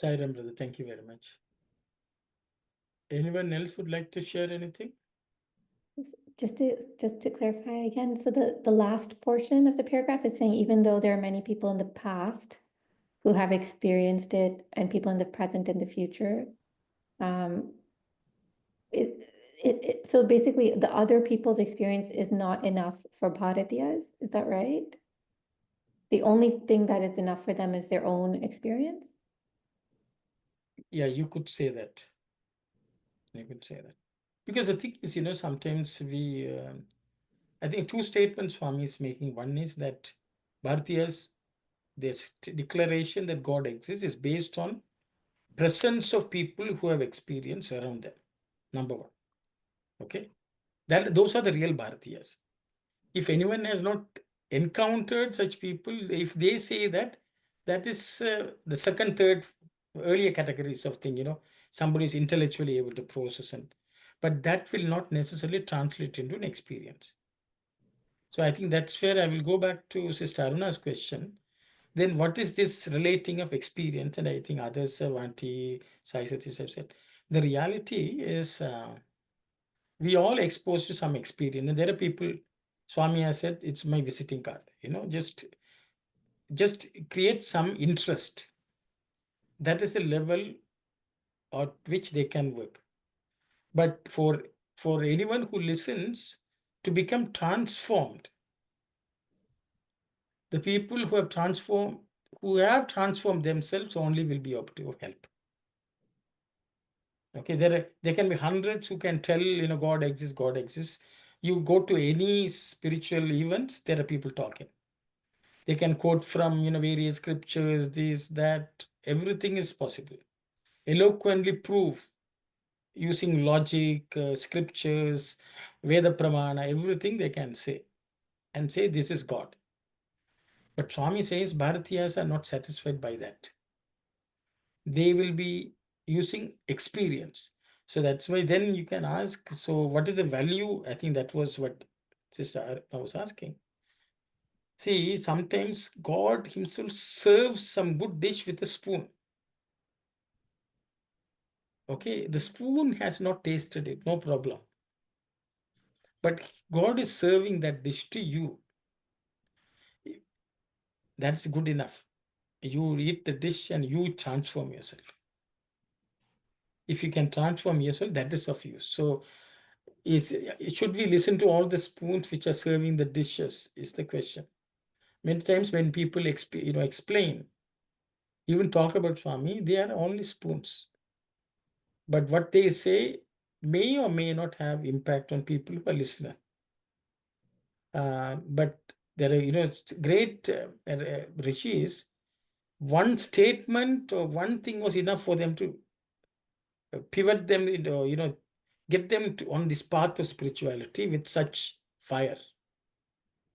Sairam, brother, thank you very much. Anyone else would like to share anything? Just to clarify again, so the last portion of the paragraph is saying, even though there are many people in the past who have experienced it and people in the present and the future. So basically the other people's experience is not enough for Bharatiyas, is that right? The only thing that is enough for them is their own experience? Yeah, you could say that. You could say that. Because the thing is, sometimes I think two statements Swami is making. One is that Bharatiyas, this declaration that God exists is based on presence of people who have experience around them. Number one. Okay. Those are the real Bharatiyas. If anyone has not encountered such people, if they say that, that is the second, third, earlier categories of thing, somebody is intellectually able to process and, but that will not necessarily translate into an experience. So I think that's where I will go back to Sister Aruna's question. Then what is this relating of experience? And I think others, Vanti, Sai Sathya have said, the reality is we all exposed to some experience. And there are people, Swami has said, it's my visiting card, just create some interest. That is the level at which they can work. But for anyone who listens to become transformed, the people who have transformed themselves only will be able to help. Okay, there can be hundreds who can tell, God exists, God exists. You go to any spiritual events, there are people talking. They can quote from, various scriptures, this, that, everything is possible. Eloquently prove using logic, scriptures, Veda Pramana, everything they can say and say this is God. But Swami says Bharatiyas are not satisfied by that. They will be using experience. So that's why then you can ask, so what is the value? I think that was what Sister Arna was asking. See, sometimes God himself serves some good dish with a spoon. Okay, the spoon has not tasted it, no problem. But God is serving that dish to you. That's good enough. You eat the dish and you transform yourself. If you can transform yourself, that is of use. So, should we listen to all the spoons which are serving the dishes? Is the question. Many times when people explain, even talk about Swami, they are only spoons. But what they say may or may not have impact on people who are listening. But there are, great rishis. One statement or one thing was enough for them to pivot them, get them on this path of spirituality with such fire.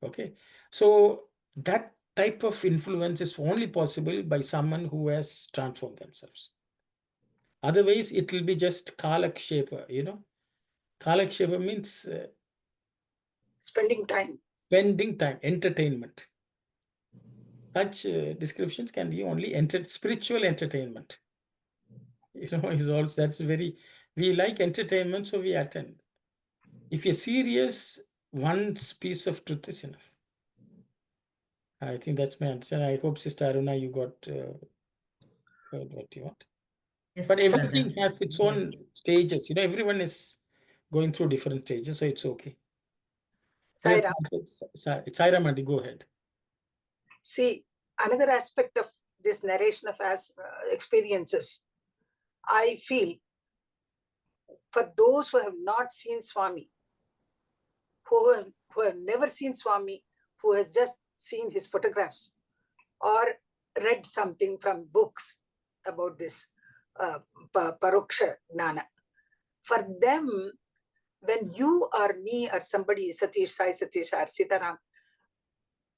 Okay, so that type of influence is only possible by someone who has transformed themselves. Otherwise, it will be just kalakshepa, Kalakshepa means Spending time. Entertainment. Such descriptions can be only spiritual entertainment. Is also that's we like entertainment, so we attend. If you're serious, one piece of truth is enough. I think that's my answer. I hope, Sister Aruna, you got what you want. Yes, But brother. everything has its own stages. Everyone is going through different stages, so it's okay. Sairam. Sairam, Adi, go ahead. See, another aspect of this narration of experiences, I feel, for those who have not seen Swami, who have never seen Swami, who has just seen his photographs or read something from books about this Paroksha Gnana. For them, when you or me or somebody, Satish, Sai Satish or Sitaram,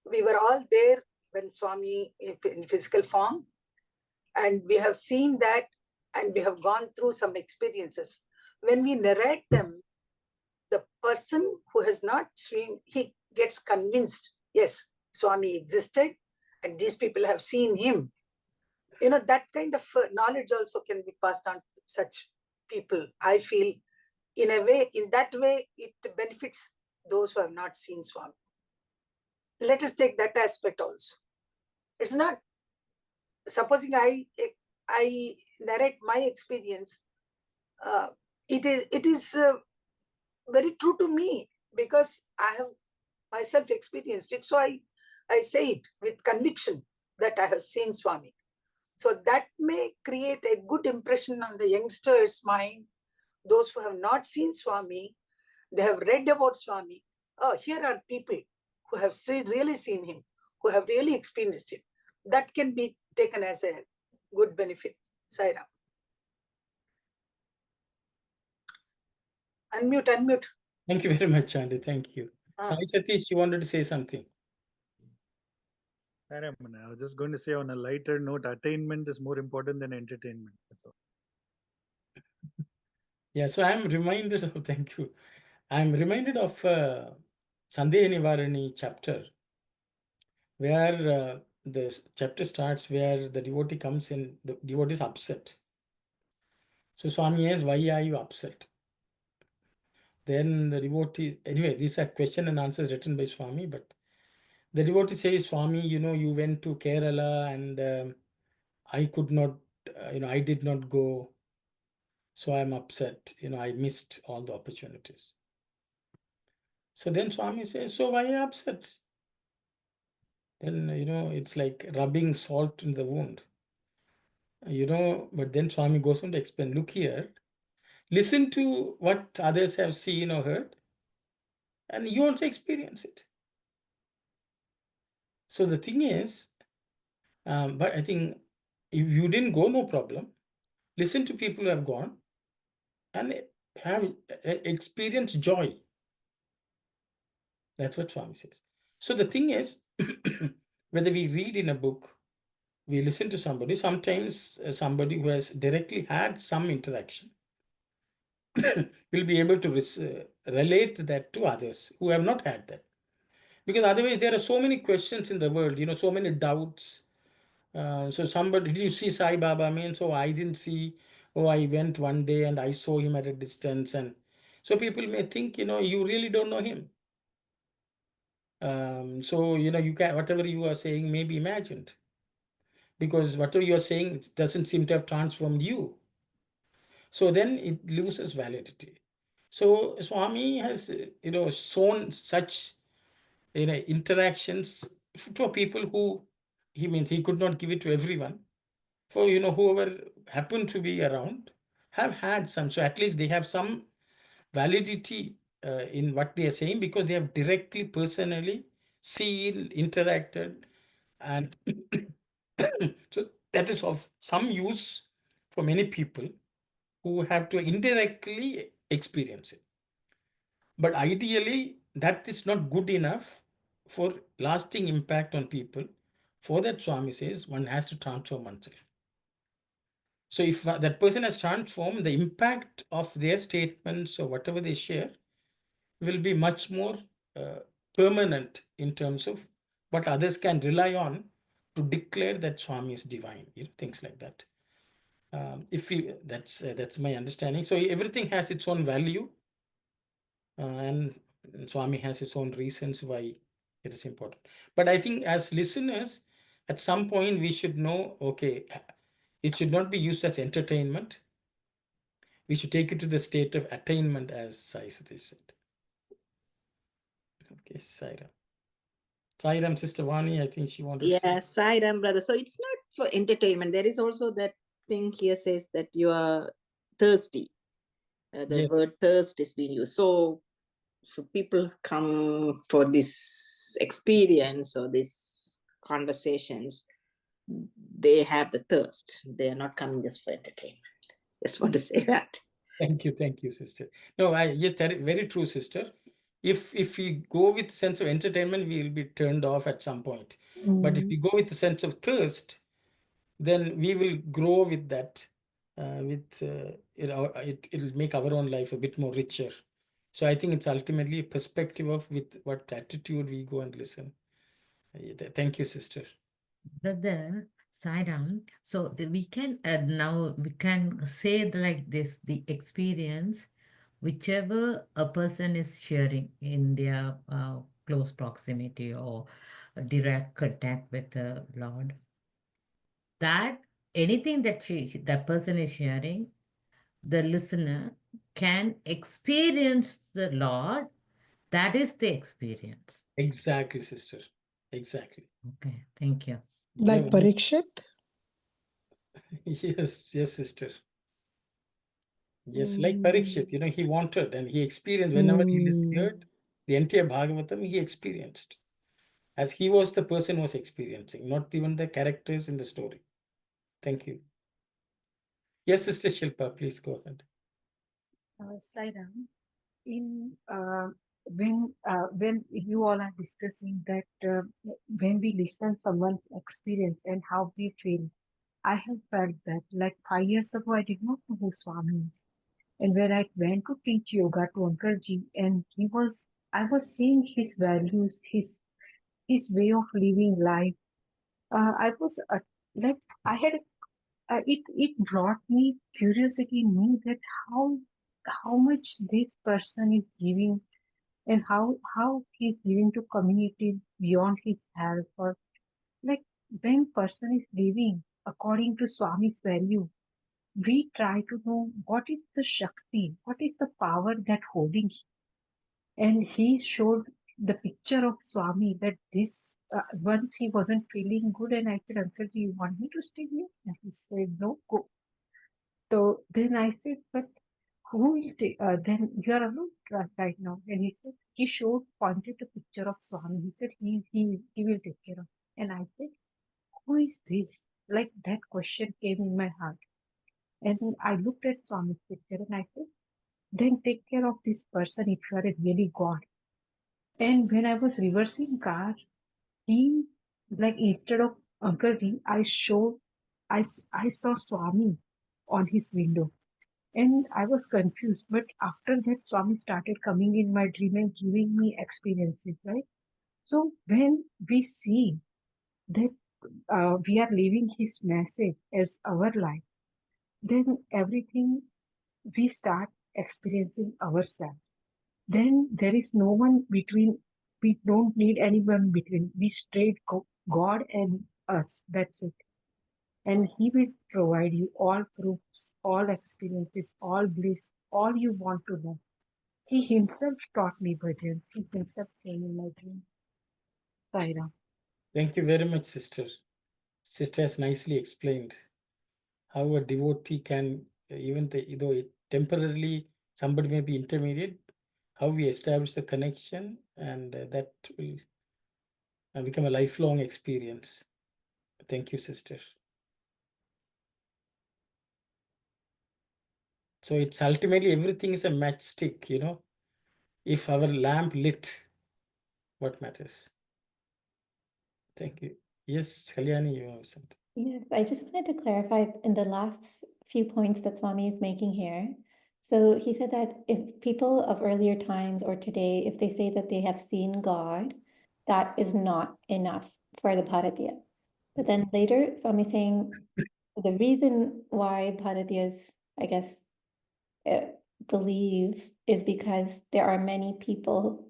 we were all there when Swami in physical form, and we have seen that and we have gone through some experiences. When we narrate them, the person who has not seen, he gets convinced, yes, Swami existed and these people have seen him. That kind of knowledge also can be passed on to such people. I feel in that way, it benefits those who have not seen Swami. Let us take that aspect also. It's not supposing I narrate my experience, it is very true to me because I have myself experienced it. So I say it with conviction that I have seen Swami. So that may create a good impression on the youngsters' mind. Those who have not seen Swami, they have read about Swami. Oh, here are people who have really seen him, who have really experienced it. That can be taken as a good benefit. Saira. Unmute. Thank you very much, Andy. Thank you. Sai Satish, you wanted to say something? I was just going to say on a lighter note, attainment is more important than entertainment. That's all. Yeah, so I'm reminded of, thank you. I'm reminded of Sandeha Nivarani chapter, where the chapter starts where the devotee comes in, the devotee is upset. So Swami asks, why are you upset? Then the devotee, anyway, these are question and answers written by Swami, but the devotee says, Swami, you went to Kerala and I could not, I did not go. So I'm upset, I missed all the opportunities. So then Swami says, so why are you upset? Then, it's like rubbing salt in the wound. But then Swami goes on to explain, look here, listen to what others have seen or heard, and you also experience it. So the thing is, but I think if you didn't go, no problem. Listen to people who have gone and have experienced joy. That's what Swami says. So the thing is, whether we read in a book, we listen to somebody, sometimes somebody who has directly had some interaction will be able to relate that to others who have not had that. Because otherwise, there are so many questions in the world, so many doubts. So somebody, did you see Sai Baba? Means, oh, I didn't see. Oh, I went one day and I saw him at a distance. And so people may think, you really don't know him. So, you can, whatever you are saying may be imagined. Because whatever you are saying doesn't seem to have transformed you. So then it loses validity. So Swami has, shown such, interactions for people who he could not give it to everyone. For, whoever happened to be around have had some. So at least they have some validity in what they are saying because they have directly, personally seen, interacted, and so that is of some use for many people who have to indirectly experience it. But ideally, that is not good enough for lasting impact on people. For that, Swami says, one has to transform oneself. So if that person has transformed, the impact of their statements or whatever they share will be much more permanent in terms of what others can rely on to declare that Swami is divine, things like that. That's my understanding. So everything has its own value, and Swami has his own reasons why it is important. But I think as listeners, at some point we should know, okay, it should not be used as entertainment. We should take it to the state of attainment, as Sai Satish said. Okay, Sairam. Sairam, Sister Vani, I think she wanted to say. Yes, Sairam, brother. So it's not for entertainment. There is also that thing here says that you are thirsty. The Yes. word thirst is being used. So people come for this experience or these conversations. They have the thirst. They are not coming just for entertainment. Just want to say that. Thank you, sister. No, yes, that is very true, sister. If we go with sense of entertainment, we will be turned off at some point. But if we go with the sense of thirst, then we will grow with that. It'll make our own life a bit more richer. So I think it's ultimately a perspective of with what attitude we go and listen. Thank you, sister. Brother Sairam, so we can now we can say like this: the experience, whichever a person is sharing in their close proximity or direct contact with the Lord, that anything that that person is sharing, the listener can experience the Lord. That is the experience. Exactly, sister. Exactly. Okay, thank you. You Like know, Parikshit? yes, yes, sister. Yes, like Mm, Parikshit, he wanted and he experienced whenever he mm. heard the entire Bhagavatam, he experienced. As he was the person who was experiencing, not even the characters in the story. Thank you. Yes, Sister Shilpa, please go ahead. Sairam, when you all are discussing that when we listen someone's experience and how we feel, I have felt that like 5 years ago I did not know who Swami is, and when I went to teach yoga to Uncle Ji, and I was seeing his values, his way of living life. I was like I had it brought me curiosity in me that how much this person is giving and how he's giving to community beyond his health, or like when person is living according to Swami's value, we try to know what is the Shakti, what is the power that holding him. And he showed the picture of Swami that this once he wasn't feeling good, and I said, Uncle, do you want me to stay here? And he said, no, go. So then I said, but who will take, then you are alone right now. And he said, he showed, pointed the picture of Swami. He said, he will take care of. And I said, who is this? Like that question came in my heart. And I looked at Swami's picture and I said, then take care of this person if you are a really God. And when I was reversing car, he, like instead of Uncle D, I saw Swami on his window. And I was confused. But after that, Swami started coming in my dream and giving me experiences, right? So when we see that we are living his message as our life, then everything we start experiencing ourselves. Then there is no one between. We don't need anyone between. We straight go God and us. That's it. And He will provide you all proofs, all experiences, all bliss, all you want to know. He himself taught me bhajans. He himself came in my dream. Saira. Thank you very much, sister. Sister has nicely explained how a devotee can, even though temporarily somebody may be intermediate, how we establish the connection, and that will become a lifelong experience. Thank you, sister. So it's ultimately everything is a matchstick, If our lamp lit, what matters? Thank you. Yes, Kalyani, you have something. Yes, I just wanted to clarify in the last few points that Swami is making here. So he said that if people of earlier times or today, if they say that they have seen God, that is not enough for the Bharatiya. But then later, Swami is saying the reason why Bharatiyas, I guess, believe is because there are many people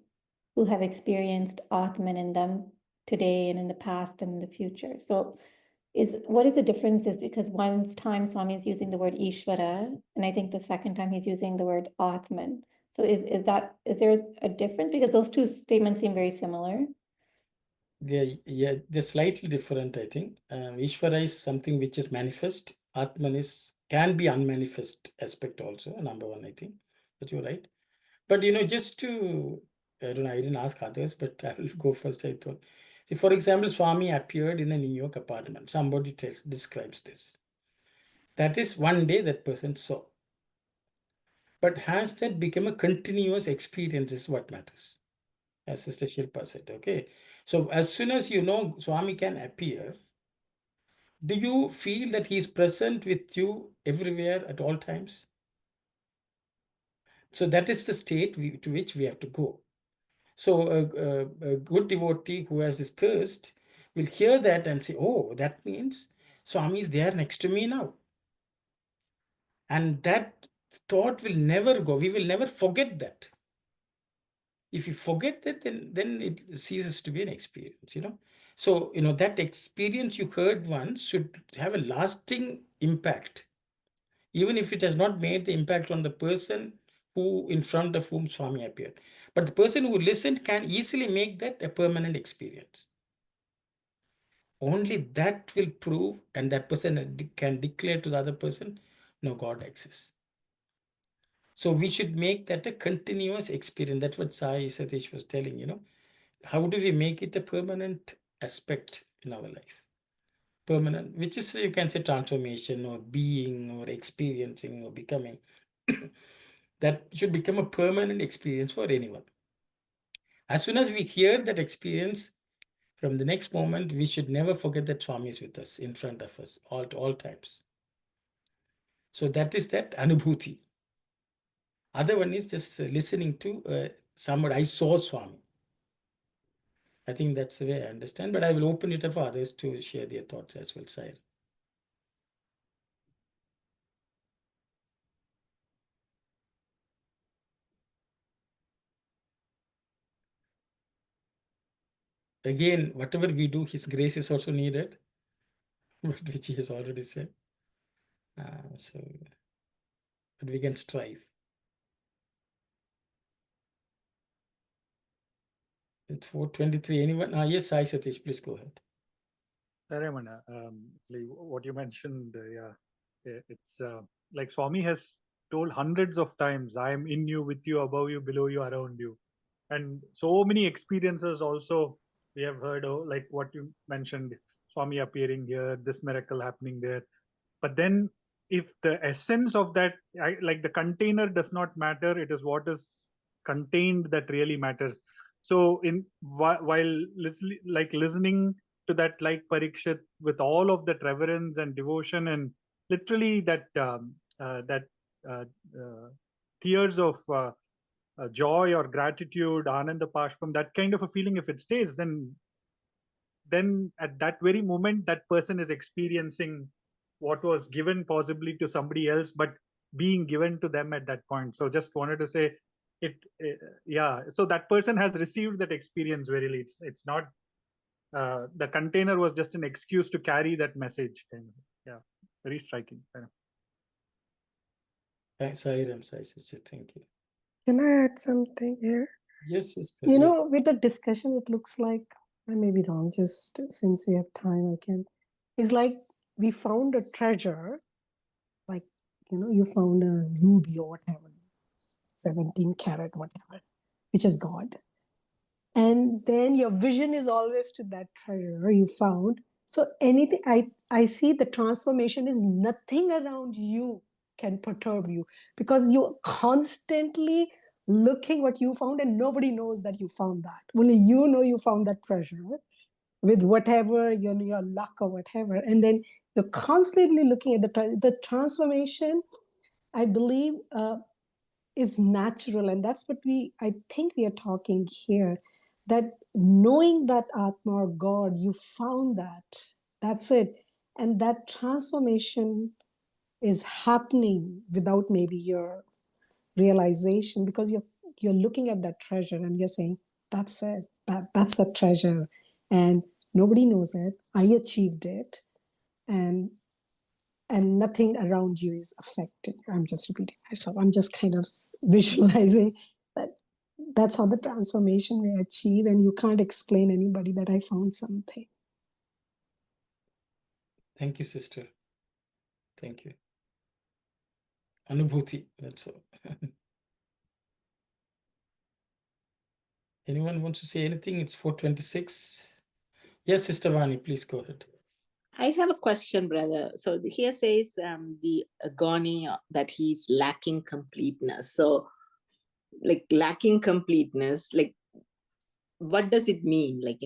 who have experienced Atman in them today and in the past and in the future. So what is the difference is because one time Swami is using the word Ishvara, and I think the second time he's using the word Atman. So is there a difference? Because those two statements seem very similar. Yeah, they're slightly different, I think. Ishvara is something which is manifest. Atman can be unmanifest aspect also, number one, I think. But you're right. But just to, I don't know, I didn't ask others, but I will go first, I thought. See, for example, Swami appeared in a New York apartment. Somebody describes this. That is one day that person saw. But has that become a continuous experience is what matters, as Sister Shilpa said, okay? So as soon as Swami can appear, do you feel that he is present with you everywhere at all times? So that is the state to which we have to go. So a good devotee who has this thirst will hear that and say, oh, that means Swami is there next to me now. And that thought will never go. We will never forget that. If you forget that, then it ceases to be an experience, So, that experience you heard once should have a lasting impact, even if it has not made the impact on the person who in front of whom Swami appeared. But the person who listened can easily make that a permanent experience. Only that will prove, and that person can declare to the other person, no, God exists. So we should make that a continuous experience. That's what Sai Satish was telling, How do we make it a permanent aspect in our life? Permanent, which is, you can say, transformation or being or experiencing or becoming. That should become a permanent experience for anyone. As soon as we hear that experience, from the next moment, we should never forget that Swami is with us, in front of us, all times. So that is that anubhuti. Other one is just listening to somebody. I saw Swami. I think that's the way I understand, but I will open it up for others to share their thoughts as well, Sire. Again, whatever we do, His grace is also needed, which He has already said. But we can strive. At 4:23, anyone? Yes, Sai Satish, please go ahead. Ramana, actually, what you mentioned, it's like Swami has told hundreds of times, I am in you, with you, above you, below you, around you. And so many experiences also we have heard, like what you mentioned, Swami appearing here, this miracle happening there. But then if the essence of that, like the container does not matter, it is what is contained that really matters. So while listening to that, like Parikshit, with all of that reverence and devotion, and literally that tears of joy or gratitude, ananda pashpam, that kind of a feeling, if it stays, then at that very moment that person is experiencing what was given possibly to somebody else, but being given to them at that point. So just wanted to say so that person has received that experience verily. It's not the container was just an excuse to carry that message, kind of. Yeah, very striking. Thanks, Sairam, Sai Satish, thank you. Can I add something here? Yes, sister. With the discussion, it looks like, I may be wrong, just since we have time, I can. It's like we found a treasure, like, you found a ruby or whatever, 17 karat, whatever, which is God. And then your vision is always to that treasure you found. So anything, I see the transformation is nothing around you can perturb you, because you're constantly looking what you found, and nobody knows that you found that. Only you know you found that treasure with whatever your luck or whatever. And then you're constantly looking at the transformation. I believe is natural, and that's what I think we are talking here, that knowing that Atma or God, you found that's it. And that transformation is happening without maybe your realization, because you're looking at that treasure and you're saying, that's it, that's a treasure, and nobody knows it. I achieved it, and nothing around you is affected. I'm just repeating myself. I'm just kind of visualizing that that's how the transformation may achieve, and you can't explain anybody that I found something. Thank you, sister. Thank you. Anubhuti, that's all. Anyone wants to say anything? It's 4:26. Yes, Sister Vani, please go ahead. I have a question, brother. So here says the agony that he's lacking completeness. So, like, lacking completeness, like, what does it mean? Like,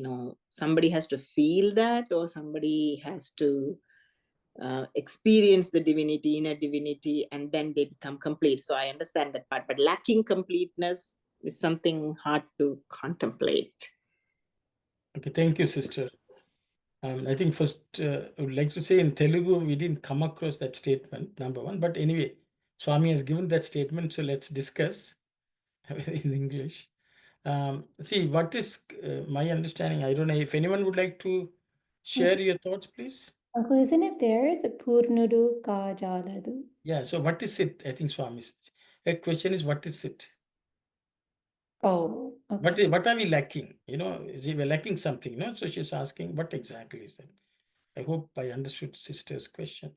somebody has to feel that, or somebody has to experience the divinity, inner divinity, and then they become complete. So I understand that part, but lacking completeness is something hard to contemplate. Okay, thank you, sister. I think first, I would like to say in Telugu, we didn't come across that statement, number one. But anyway, Swami has given that statement, so let's discuss in English. See, what is my understanding? I don't know if anyone would like to share your thoughts, please. Uncle, isn't it there? Is it Purnudu Kajaladu? Yeah, so what is it? I think Swami says. A question is, what is it? Oh, okay. What are we lacking? We're lacking something, no? So she's asking, what exactly is that? I hope I understood sister's question.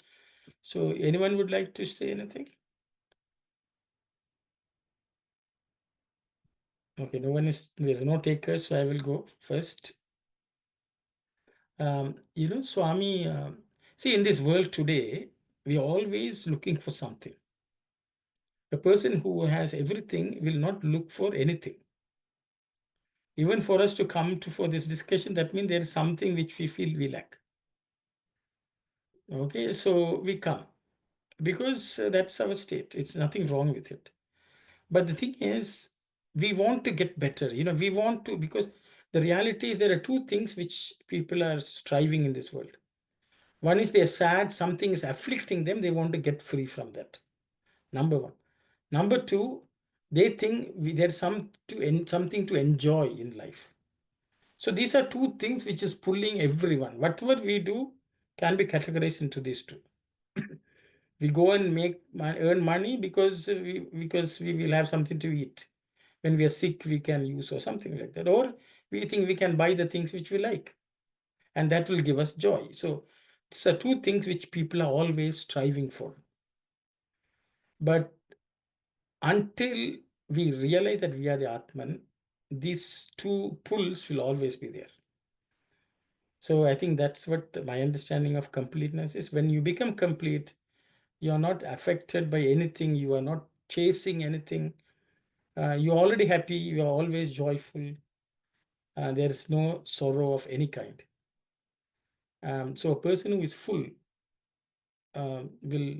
So anyone would like to say anything? Okay, there's no takers, so I will go first. Swami, see, in this world today, we are always looking for something. A person who has everything will not look for anything. Even for us to come for this discussion, that means there is something which we feel we lack. Okay, so we come because that's our state. It's nothing wrong with it. But the thing is, we want to get better. We want to, because the reality is there are two things which people are striving in this world. One is they're sad, something is afflicting them, they want to get free from that. Number one. Number two, they think there's something to enjoy in life. So these are two things which is pulling everyone. Whatever we do can be categorized into these two. We go and earn money because we will have something to eat. When we are sick, we can use or something like that. Or we think we can buy the things which we like, and that will give us joy. So these are two things which people are always striving for. But until we realize that we are the Atman, these two pulls will always be there. So I think that's what my understanding of completeness is. When you become complete, you are not affected by anything. You are not chasing anything. You're already happy. You are always joyful. There is no sorrow of any kind. So a person who is full will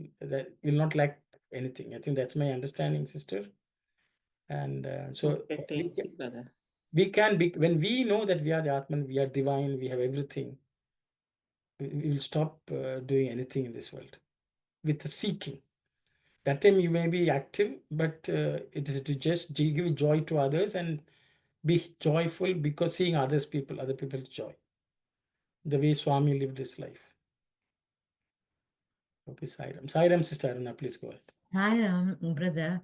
not lack anything. I think that's my understanding, sister. And Okay, thank you, brother. we can be, when we know that we are the Atman, we are divine, we have everything, we will stop doing anything in this world with the seeking. That time you may be active, but it is to just give joy to others and be joyful because seeing other people's joy. The way Swami lived his life. Okay, Sairam. Sairam, sister Aruna, please go ahead. Sairam, brother,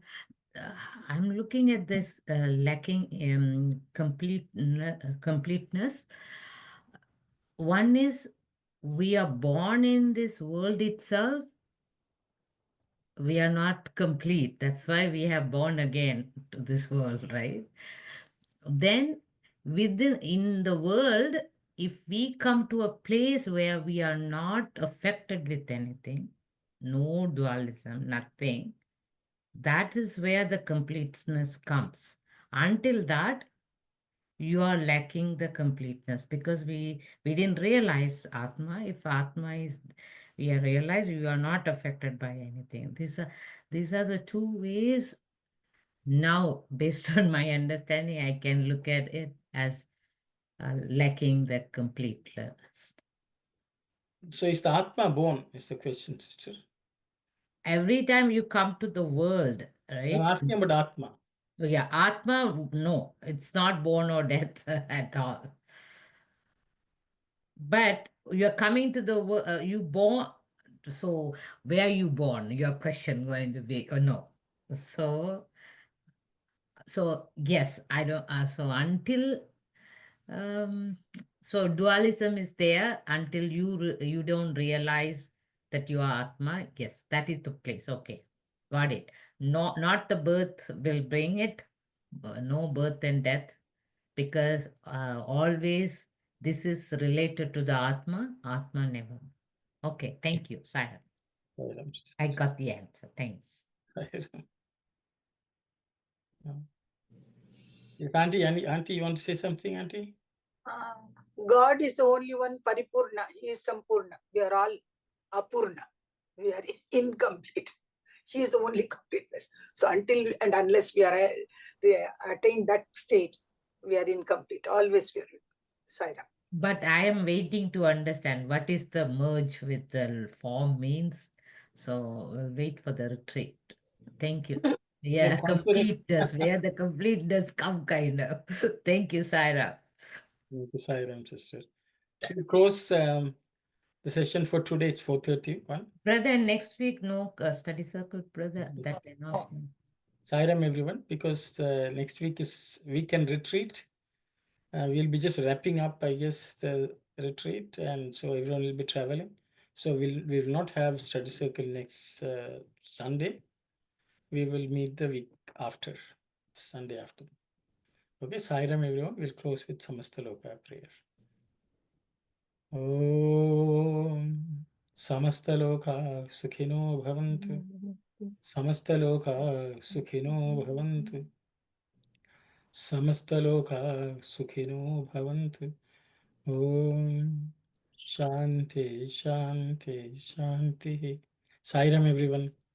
I'm looking at this lacking completeness. One is we are born in this world itself. We are not complete. That's why we have born again to this world, right? Then in the world, if we come to a place where we are not affected with anything, no dualism, nothing, that is where the completeness comes. Until that, you are lacking the completeness because we didn't realize Atma. If Atma is, we are realized you are not affected by anything. These are the two ways. Now, based on my understanding, I can look at it as lacking the completeness. So is the Atma born, is the question, sister? Every time you come to the world, I'm right? asking about Atma. Yeah, Atma, no, it's not born or death at all. But you're coming to the world, you born, so where are you born? Your question going to be, or no. So yes, I don't, so until, so dualism is there until you don't realize that you are Atma. Yes, that is the place. Okay, got it. Not the birth will bring it, no birth and death, because always this is related to the Atma. Atma never. Okay, thank you, Sarah. Sairam, sister. I got the answer. Thanks. Yes, Auntie, you want to say something, Auntie? God is the only one Paripurna. He is Sampurna. We are all Apurna. We are incomplete. He is the only completeness. So until and unless we are attain that state, we are incomplete. Always we are. Saira. But I am waiting to understand what is the merge with the form means. So we'll wait for the retreat. Thank you. Yeah, confidence. completeness, where the completeness come kind of. Thank you, Saira. Thank you, Sai Ram, sister. So we close the session for today. It's 4:31. Brother, next week, no study circle, brother, that announcement. Sai Ram, everyone, because next week is weekend retreat. We'll be just wrapping up, I guess, the retreat, and so everyone will be traveling. So we will not have study circle next Sunday. We will meet the week after, Sunday after. Okay, Sai Ram, everyone. We'll close with Samastaloka prayer. Om Samastaloka Sukhino Bhavantu. Samastaloka Sukhino Bhavantu. Samastaloka Sukhino Bhavantu. Om Shanti, Shanti, Shanti. Sai Ram, everyone.